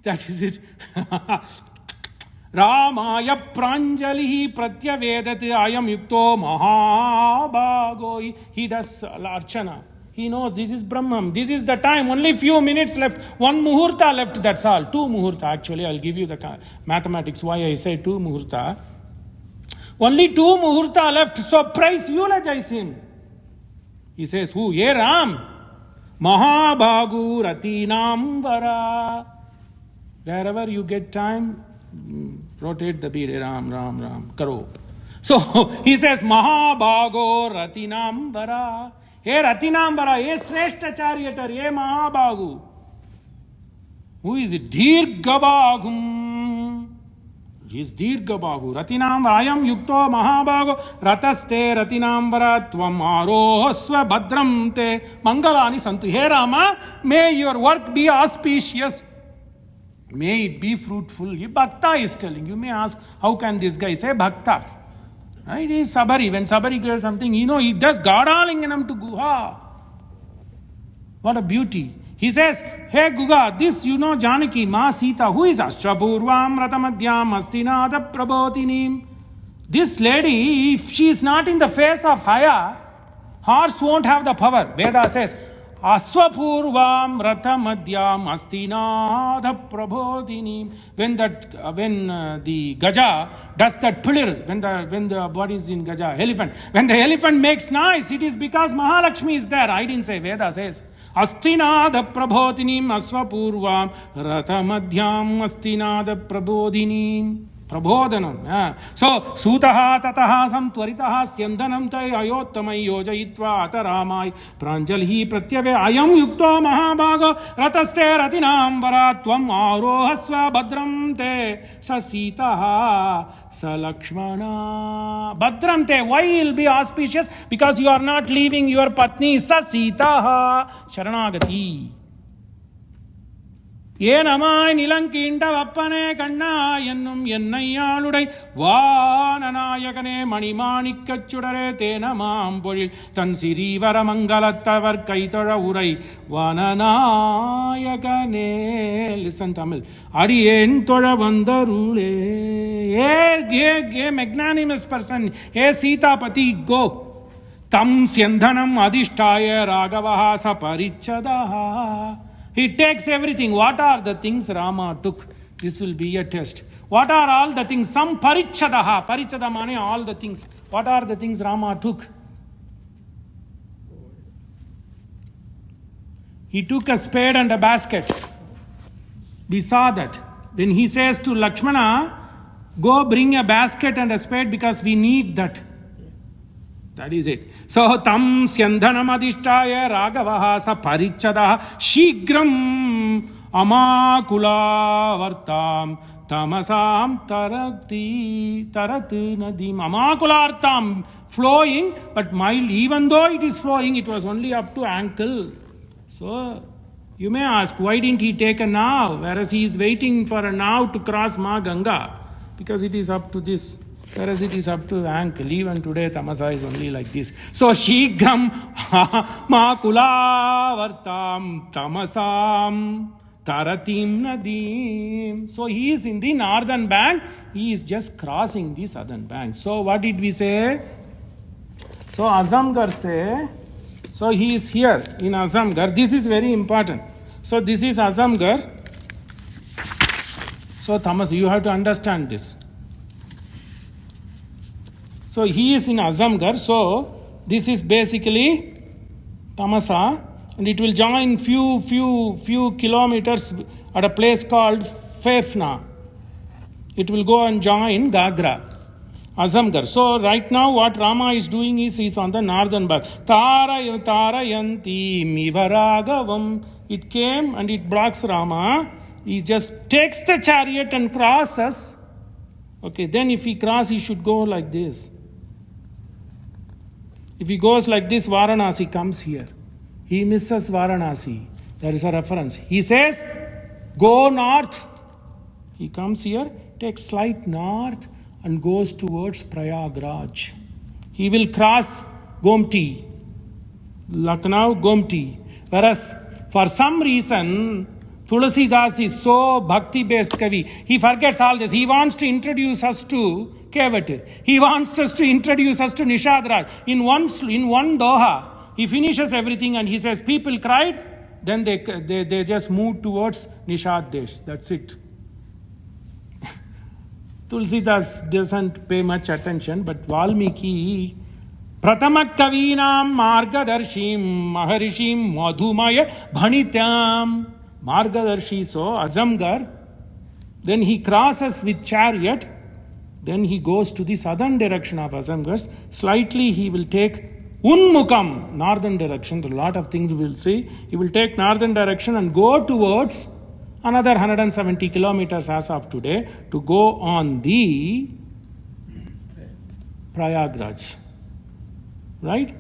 That is it. Ramaya pranjalihi pratyavedati ayam yukto mahabhago. He does archana. He knows this is Brahman. This is the time. Only few minutes left. One muhurta left. That's all. 2 muhurta. Actually, I'll give you the mathematics why I say 2 muhurta. Only 2 muhurta left. So praise, eulogize him. He says, who? Ye Ram. Mahabhagu ratinam vara. Wherever you get time, rotate the bead. Ram, Ram, Ram. Karo. So he says, Mahabhago ratinam vara. He ratinam vara. He shreshta charioteer. He Mahabhagu. Who is it? Dirgabhagum. He is Dirgabhagu. Ratinam ayam yukto Mahabhago. Rataste ratinam vara. Tvam arohasva bhadram te. Mangalani santu. He Rama, may your work be auspicious. May it be fruitful. Bhakta is telling. You may ask, how can this guy say Bhakta? Right? He is Sabari. When Sabari does something, he does Gadalinganam to Guha. What a beauty. He says, hey Guga, this Janaki, Ma Sita, who is Ashtrapurvam Ratamadhyam Astinada Prabhotinim. This lady, if she is not in the face of Haya, horse won't have the power. Veda says, Aswapurvam Ratamadyam Astinada Prabhotinim. When the Gaja does that pilir, when the body is in Gaja, elephant, when the elephant makes noise, it is because Mahalakshmi is there. I didn't say, Veda says. Astinada Prabhotinim Aswapurvam Ratamadhyam Astinada Prabhotinim. Prabodhanam. So, Sutaha Tataha Samtvaritaha Syandanam Tai Ayottamai Yojayitva Ataramai Pranjalhi Pratyave Ayam Yukto Mahabhago Rataste Ratinam Varatvam Arohasva Bhadram Te Sasitaha Salakshmana. Bhadram Te. Why will be auspicious? Because you are not leaving your Patni. Sasitaha Sharanagati. ஏனமாய் நிலங்கீண்ட வப்பனே கண்ணா என்னும் என்னையாளுடை வானநாயகனே மணிமாணிக்கச் சுடரே தேனமாம் பொழில் தன் சிறீவர மங்கலத்தவர் கைதொழ உரை வானநாயகனே. Listen Tamil. அடியேன் தொழ வந்தருளே. ஏ magnanimous person. A Sitapati go. Them ஸ்யந்தனம் அதிஷ்டாய ராகவஹா சபரிச்சதஹா. He takes everything. What are the things Rama took? This will be a test. What are all the things? Some parichadaha. Parichada mane all the things. What are the things Rama took? He took a spade and a basket. We saw that. When he says to Lakshmana, go bring a basket and a spade because we need that. That is it. So, tam syandhanam adhishtaya ragavaha sa parichadaha shigram amakula vartam tamasam tarat nadim. Amakulartam, flowing, but mild. Even though it is flowing, it was only up to ankle. So, you may ask, why didn't he take a now? Whereas he is waiting for a now to cross Ma Ganga. Because it is up to this. Whereas it is up to ankle. Even today, Tamasa is only like this. So, Shigram Makula Vartam Tamasam Taratim Nadim. So, he is in the northern bank. He is just crossing the southern bank. So, what did we say? So, Azamgar say, so he is here in Azamgar. This is very important. So, this is Azamgar. So, Tamas, you have to understand this. So he is in Azamgar. So this is basically Tamasa, and it will join few kilometers at a place called Fefna. It will go and join Gagra, Azamgar. So right now what Rama is doing is he's on the northern bank. Tarayanti mivaragavam. It came and it blocks Rama. He just takes the chariot and crosses. Okay, then if he crosses, he should go like this. If he goes like this, Varanasi comes here. He misses Varanasi. There is a reference. He says, go north. He comes here, takes slight north and goes towards Prayagraj. He will cross Gomti, Lucknow, Gomti. Whereas for some reason, Tulsidas is so bhakti-based kavi. He forgets all this. He wants to introduce us to Kevat. He wants us to introduce us to Nishadraj. In one doha, he finishes everything and he says, people cried. Then they just moved towards Nishad Desh. That's it. Tulsidas doesn't pay much attention, but Valmiki, Pratama Kavinam Margadarshim Maharishim Madhumaya Bhanitam. Margadarshi, so Azamgar. Then he crosses with chariot. Then he goes to the southern direction of Azamgar. Slightly he will take Unmukam, northern direction. A lot of things we'll see. He will take northern direction and go towards another 170 kilometers as of today to go on the Prayagraj. Right?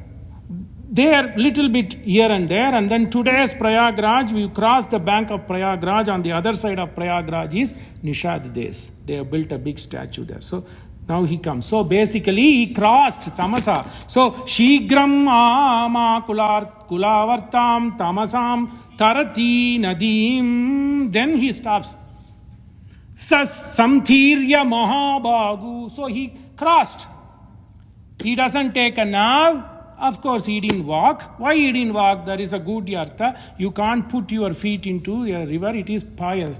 There, little bit here and there, and then today's Prayagraj, we cross the bank of Prayagraj. On the other side of Prayagraj is Nishad Des. They have built a big statue there. So now he comes. So basically, he crossed Tamasa. So Shigram ama kulavartam tamasam tarati nadim. Then he stops. Samthirya mahabagu. So he crossed. He doesn't take a nav. Of course, he didn't walk. Why he didn't walk? There is a good artha. You can't put your feet into a river. It is pious.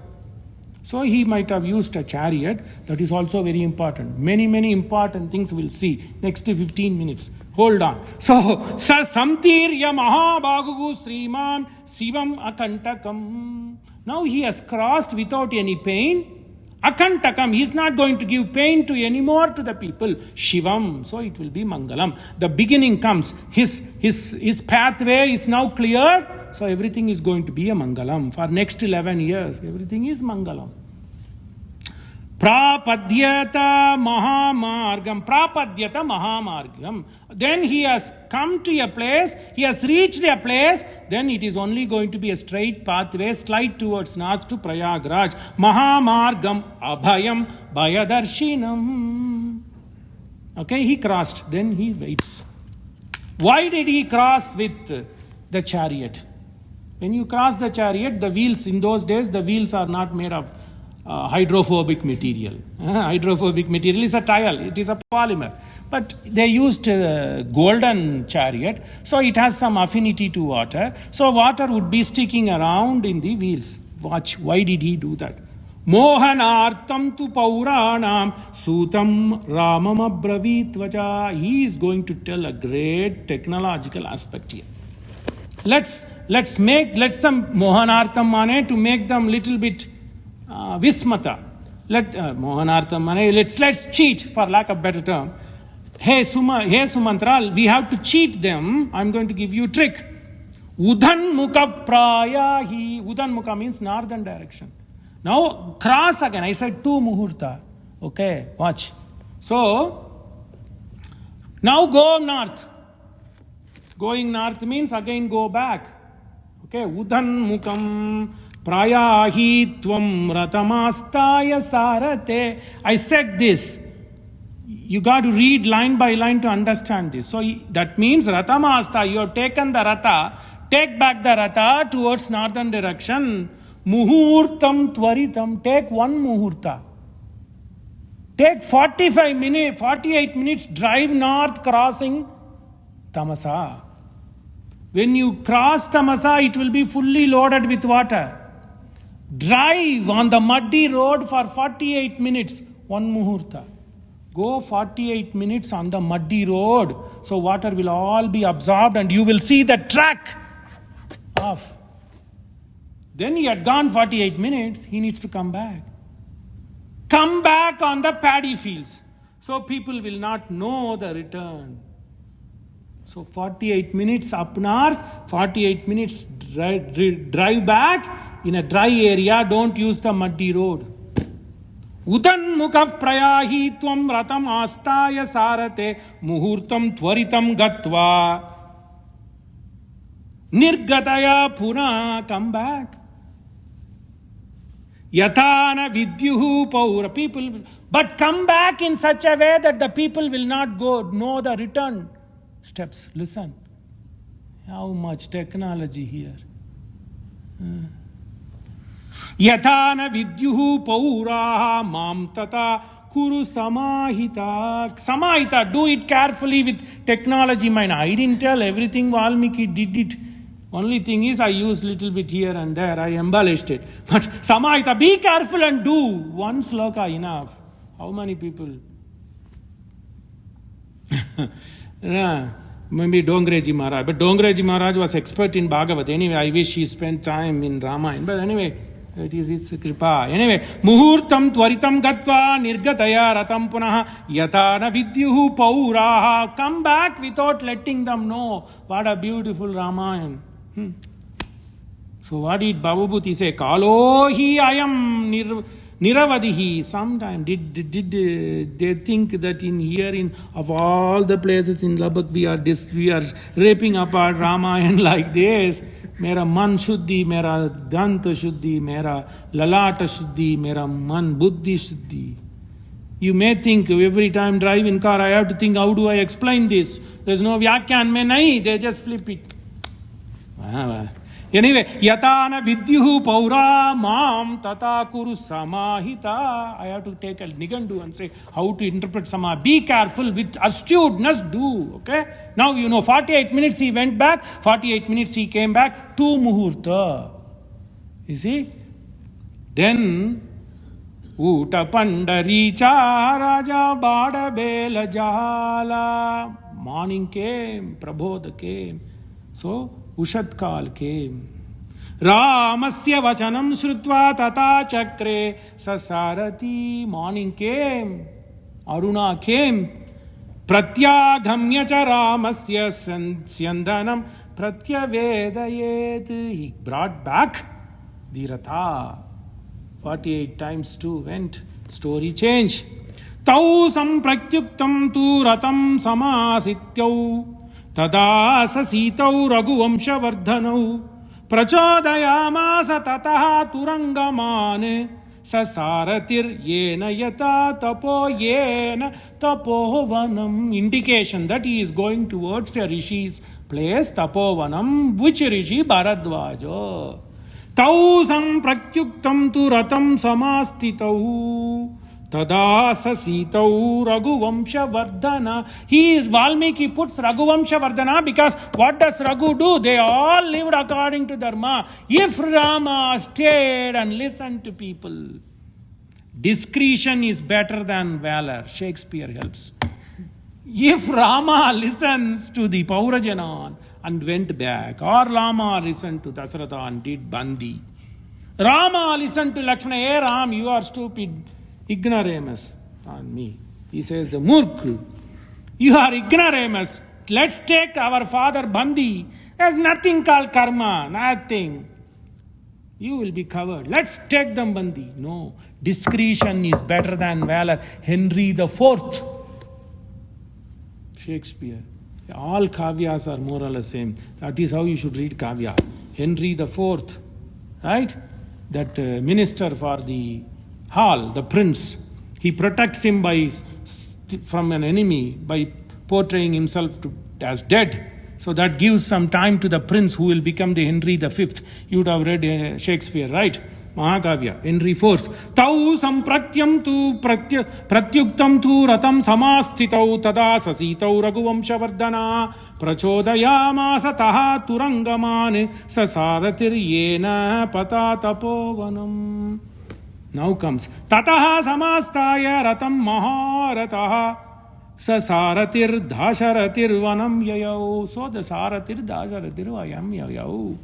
So he might have used a chariot. That is also very important. Many important things we'll see. Next 15 minutes. Hold on. So, Samtirya Mahabhagu Sriman Sivam Akantakam. Now he has crossed without any pain. Akantakam, he is not going to give pain to anymore to the people. Shivam, so it will be Mangalam. The beginning comes. His pathway is now clear. So everything is going to be a Mangalam. For next 11 years, everything is Mangalam. Prapadyata Mahamargam. Then he has come to a place, he has reached a place, then it is only going to be a straight pathway, slide towards north to Prayagraj. Mahamargam Abhayam Bhayadarshinam. Okay, he crossed, then he waits. Why did he cross with the chariot? When you cross the chariot, the wheels, in those days, the wheels are not made of hydrophobic material. Hydrophobic material is a tile, it is a polymer. But they used golden chariot, so it has some affinity to water. So water would be sticking around in the wheels. Watch, why did he do that? Mohanartam tu pauranam sutam ramam abravitvaja. He is going to tell a great technological aspect here. Let's some Mohanartam mane to make them little bit Vismata. Let's cheat, for lack of better term. Hey Sumantra, we have to cheat them. I'm going to give you a trick. Udhan Mukha Prayahi. Udhan Mukha means northern direction. Now cross again. I said 2 muhurta. Okay, watch. So now go north. Going north means again go back. Okay, Udhan Mukham Prayahi Tvam Ratamastaya Sarate. I said this. You got to read line by line to understand this. So that means Ratamasta, you have taken the Rata, take back the Rata towards northern direction. Muhurtam Tvaritam, take 1 muhurta. Take 48 minutes drive north crossing Tamasa. When you cross Tamasa, it will be fully loaded with water. Drive on the muddy road for 48 minutes, 1 muhurta. Go 48 minutes on the muddy road. So water will all be absorbed and you will see the track off. Then he had gone 48 minutes, he needs to come back. Come back on the paddy fields. So people will not know the return. So 48 minutes up north, 48 minutes drive back in a dry area. Don't use the muddy road. Udanmukha prayahi tvam ratam astaya sarate muhurtam tvaritam gatva nirgataya puna, come back. Yatana vidyuhu paura, people, but come back in such a way that the people will not know the return steps. Listen, how much technology here. Yatana vidyuhu pauraha mam tata kuru samahita. Samahita, do it carefully with technology mind. I didn't tell everything, Valmiki did it. Only thing is I used little bit here and there, I embellished it. But samahita, be careful and do one sloka enough. How many people? Maybe Dongreji Maharaj. But Dongreji Maharaj was expert in Bhagavat. Anyway, I wish he spent time in Ramayana. But anyway, it is his kripa. Anyway, muhurtam tvaritam gatva nirgataya ratam punaha yatana vidyuhu pauraha. Come back without letting them know. What a beautiful Ramayana. So what did Bhavabhuti say? Kalohi ayam niravadihi. Sometime did they think that in of all the places in Lubbock we are raping apart Ramayana like this. Mera man shuddhi, mera danta shuddhi, mera lalata shuddhi, mera man buddhi shuddhi. You may think every time drive in car I have to think, how do I explain this? There's no vyakyan mein nahi, they just flip it. Anyway, yatana vidyuhu paura mam tata kuru samahita. I have to take a nigandu and say how to interpret sama. Be careful with astuteness, do. Okay? Now you know 48 minutes he went back, 48 minutes he came back, 2 muhurta. You see? Then Uta Pandaricha Raja Bada Bela Jala. Morning came, Prabodha came. So Ushatkal came. Ramasya vachanam shrutva tata chakre sasarati. Morning came. Aruna came. Pratyagamya cha Ramasya syandanam pratyavedayet. He brought back the Ratha. 48 times 2 went. Story change. Tau sampratyuktam tu ratam samasityau. Tada sasitau raguvamshavardhanau prachodayamasa tataha turangamane sasaratir yena yata tapo yena tapovanam. Indication that he is going towards a rishi's place, tapovanam. Which rishi? Bharadvaja. Tau sampratyuktam tu ratam samastitau tada sasitau raghuvamshavardhana. Valmiki puts raghuvamshavardhana because what does Raghu do? They all lived according to dharma. If Rama stayed and listened to people, discretion is better than valor. Shakespeare helps. If Rama listens to the Paurajanan and went back, or Rama listened to Dasharatha and did Bandi, Rama listened to Lakshman. Hey Ram, you are stupid. Ignoramus on me. He says, the Murk, you are ignoramus. Let's take our father Bandi. There's nothing called karma, nothing. You will be covered. Let's take them Bandi. No, discretion is better than valor. Henry IV. Shakespeare. All kavyas are more or less same. That is how you should read kavya. Henry IV, right? That minister for the hall, the prince, he protects him from an enemy by portraying himself as dead. So that gives some time to the prince who will become the Henry V. You would have read Shakespeare, right? Mahakavya, Henry IV. Tau sampratyam tu pratyuktam tu ratam samastitau tada sasitau raghuvamshavardhana prachodayamasa taha turangamane sasaratir yena patatapovanam. Now comes tataha samastaya ratam maharataha sasaratir dhasharatir vanam yayau. So the saratir dhasharatir vayam yayau.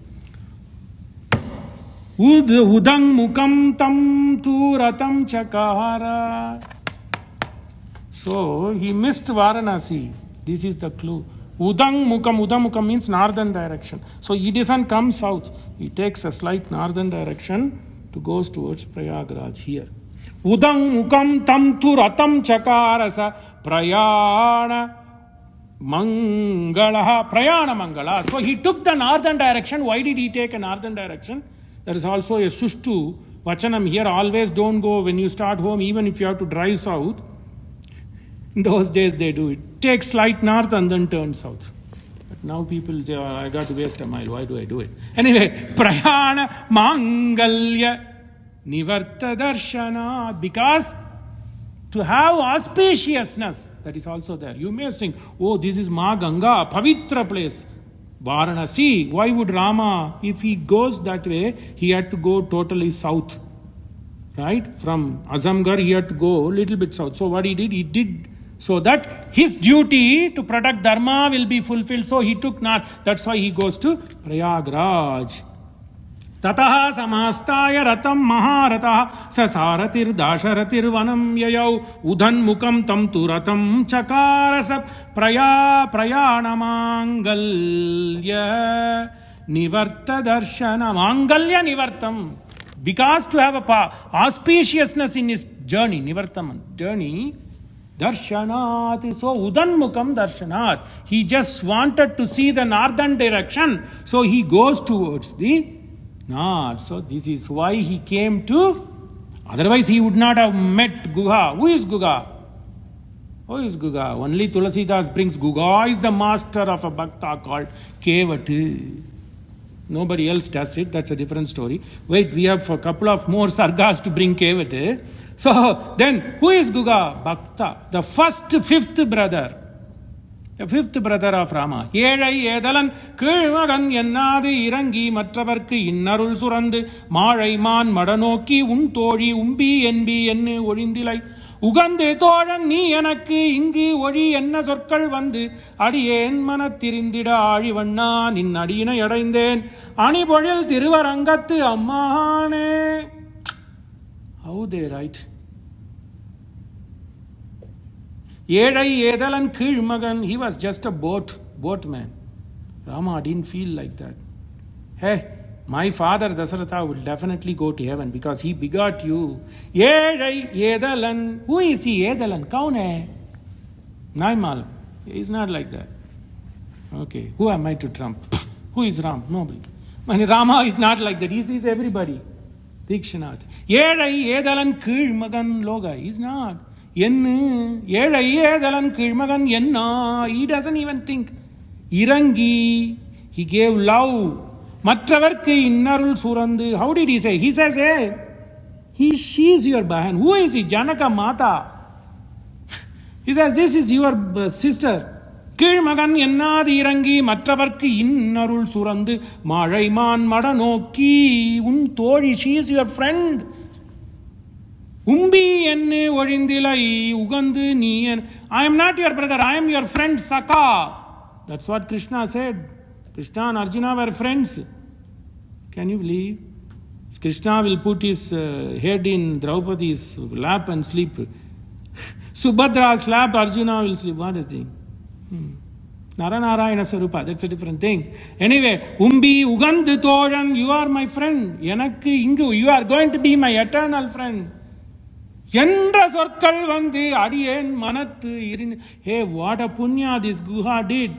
Udang mukam tam tu ratam chakara. So he missed Varanasi. This is the clue. Udang mukam means northern direction. So he doesn't come south. He takes a slight northern direction to goes towards Prayagraj here. Udang mukam tam tu ratam chakarasa prayana mangala. Prayana mangala. So he took the northern direction. Why did he take a northern direction? There is also a sushtu vachanam here. Always don't go when you start home, even if you have to drive south. In those days they do it. Take slight north and then turn south. But now people say, oh, I got to waste a mile. Why do I do it? Anyway, prayana mangalya nivarta darshana. Because to have auspiciousness, that is also there. You may think, oh, this is Ma Ganga, Pavitra place. Varanasi. Why would Rama, if he goes that way, he had to go totally south. Right? From Azamgarh, he had to go a little bit south. So what he did so that his duty to protect Dharma will be fulfilled. So he took north. That's why he goes to Prayagraj. Tataha samastaya ratam maharataha sasaratir dasharatir vanam yayau udhan mukam tam tu ratam chakarasa prayanamangalya nivarta darshana mangalya nivartam. Because to have a auspiciousness in his journey, nivartam, journey, darshanat. So udhan mukam darshanat. He just wanted to see the northern direction. So he goes towards the north. So this is why he came to. Otherwise he would not have met Guha. Who is Guha? Who is Guha? Only Tulasidas brings Guha is the master of a bhakta called Kevatu. Nobody else does it. That's a different story. Wait, we have a couple of more sargas to bring Kevate. So then, who is Guga? Bhakta, the fifth brother. The fifth brother of Rama. Ezhai edalan kizhmagan ennadu irangi mattravarkku innarul surandu mazhai maan madanokki un thozhi umbi enbi ennu olindilai உகந்து தோழன் நீ எனக்கு இங்கு ஒழி என்ன சொற்கள் வந்து அடியேன் மனத்திரிந்திட ஆழிவண்ணா நின் அடியினை அடைந்தேன் அணிபொழில் திருவரங்கத்து அம்மானே. How they write? ஏழை ஏதலன் கீழ்மகன். He was just a boatman. Rama didn't feel like that. Hey, my father Dasaratha will definitely go to heaven because he begot you. Ezhai edalan. Who is he? Edalan. Kaun hai? Naimal. He is not like that. Okay. Who am I to trump? Who is Ram? Nobody. Rama is not like that. He sees everybody. Dikshanath. Ezhai edalan kizhmagan loga. He is not. Yennu. Ezhai edalan kizhmagan yenna. He doesn't even think. Irangi. He gave love. Mattravarkku innarul surandu. How did he say? He says, hey, she is your bahan. Who is he? Janaka Mata. He says, this is your sister. Kizhmagan ennadu irangi mattravarkku innarul surandu mazhai maan madanokki un thozhi. She is your friend. Umbi ennu olindilai ugandu nee. I am not your brother. I am your friend Saka. That's what Krishna said. Krishna and Arjuna were friends. Can you believe? Krishna will put his head in Draupadi's lap and sleep. Subhadra's lap, Arjuna will sleep. What a thing. Naranarayana Sarupa, that's a different thing. Anyway, Umbi, Ugandu Thojan, you are my friend. Yanakku Ingu, you are going to be my eternal friend. Yendra Sorkal Vande, Adiyen Manat Irin. Hey, what a punya this Guha did.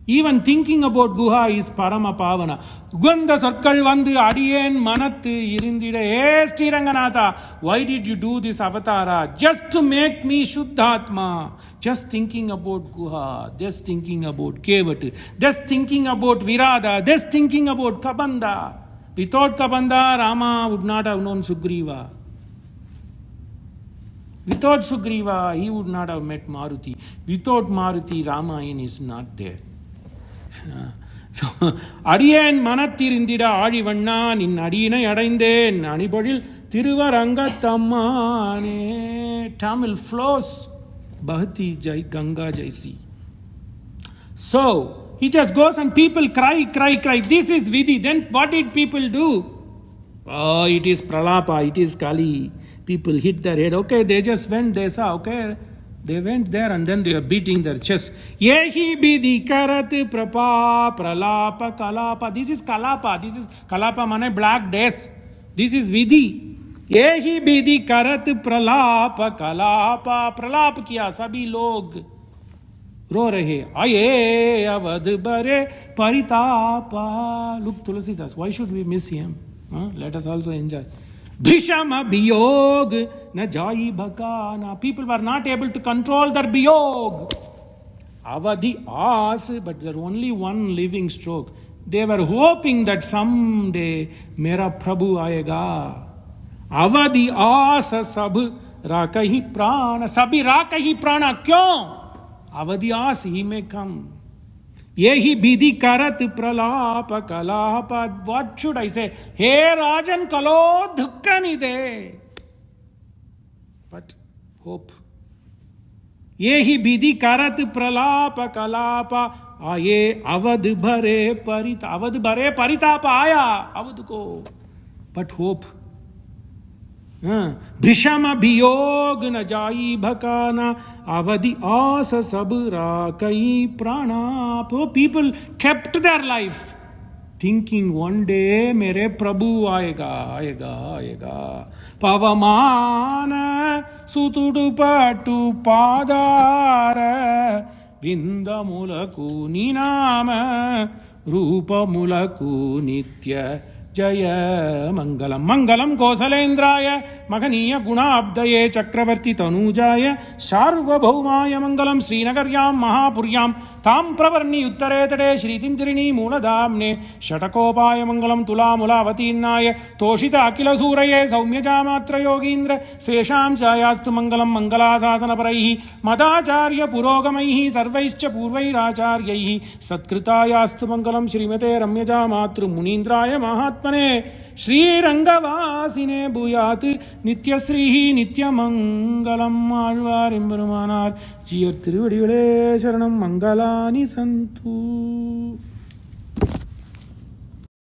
Even thinking about Guha is Parama Pavana. Uganda Sarkal Vandu Adiyen Manat Irindida. Hey Sriranganatha, why did you do this avatara? Just to make me Shuddhatma. Just thinking about Guha. Just thinking about Kevat. Just thinking about Virada. Just thinking about Kabanda. Without Kabanda, Rama would not have known Sugriva. Without Sugriva, he would not have met Maruti. Without Maruti, Ramayan is not there. So, Adiyen Manathirindida Adivanna Nin Adina Yadainde Nanipodil Tiruvarangathammane. Tamil flows Bahati Jai Ganga Jaisi. So he just goes and people cry. This is Vidhi. Then what did people do? Oh, it is Pralapa, it is Kali. People hit their head. Okay, they just went, they saw, okay. They went there and then they were beating their chest. Yehi bidhi karat prapa pralapa kalapa. This is kalapa. This is kalapa mane black days. This is vidhi. यही विधि करत प्रलाप कलापा, प्रलाप किया, सभी लोग रो रहे, आये अवध बरे परितापा. Look, Tulsidas, why should we miss him? Let us also enjoy. Bhishama biyog na jai bhakana. People were not able to control their biyog. Avadhi as, but there only one living stroke. They were hoping that someday mera Prabhu aayega. Avadhi as sab rakahi prana. Sabhi rakahi prana. Kyun? Avadhi as, he may come. Yehi bidhi karat pralapa kalapa. What should I say? Hey Rajan kalo dhukkani de. But hope. Yehi bidhi karat pralapa kalapa. Aye avad bhare paritapa aaya avad ko. But hope. Bhrishama bhiyog na jai bhakana avadhi asa sab rakai prana. People kept their life thinking one day mere Prabhu aayega. Pavamana sutudu patu padara vinda mulaku ninama rupa mulaku nitya जय मंगलम. मंगलम कौसलेन्द्राय मगनीय गुणाब्दये चक्रवर्ती तनूजाय सार्वभौमाय मंगलम. श्रीनगर्यां महापुर्यां तां प्रवर्णि उत्तरे तटे श्रीतिन्त्रिणी मूलधाम्ने षटकोपाय मंगलम. तुलामुलावतीर्णाय तोषित अखिलसूरये सौम्यजामात्र योगीन्द्र शेषां चायास्तु मंगलम. मंगलाशासनपरैः मदाचार्य पुरोगमैः सर्वैश्च पूर्वैराचार्यैः सत्कृतायास्तु मंगलम. श्रीमते रम्यजामातृ मुनीन्द्राय महात्मा ஸ்ரீரங்கவாசினே பூயாத் நித்யஸ்ரீஹி நித்யமங்கலம். ஆழ்வார் எம்பெருமானார் ஜீயர் திருவடிகளே சரணம். மங்களானி சந்து.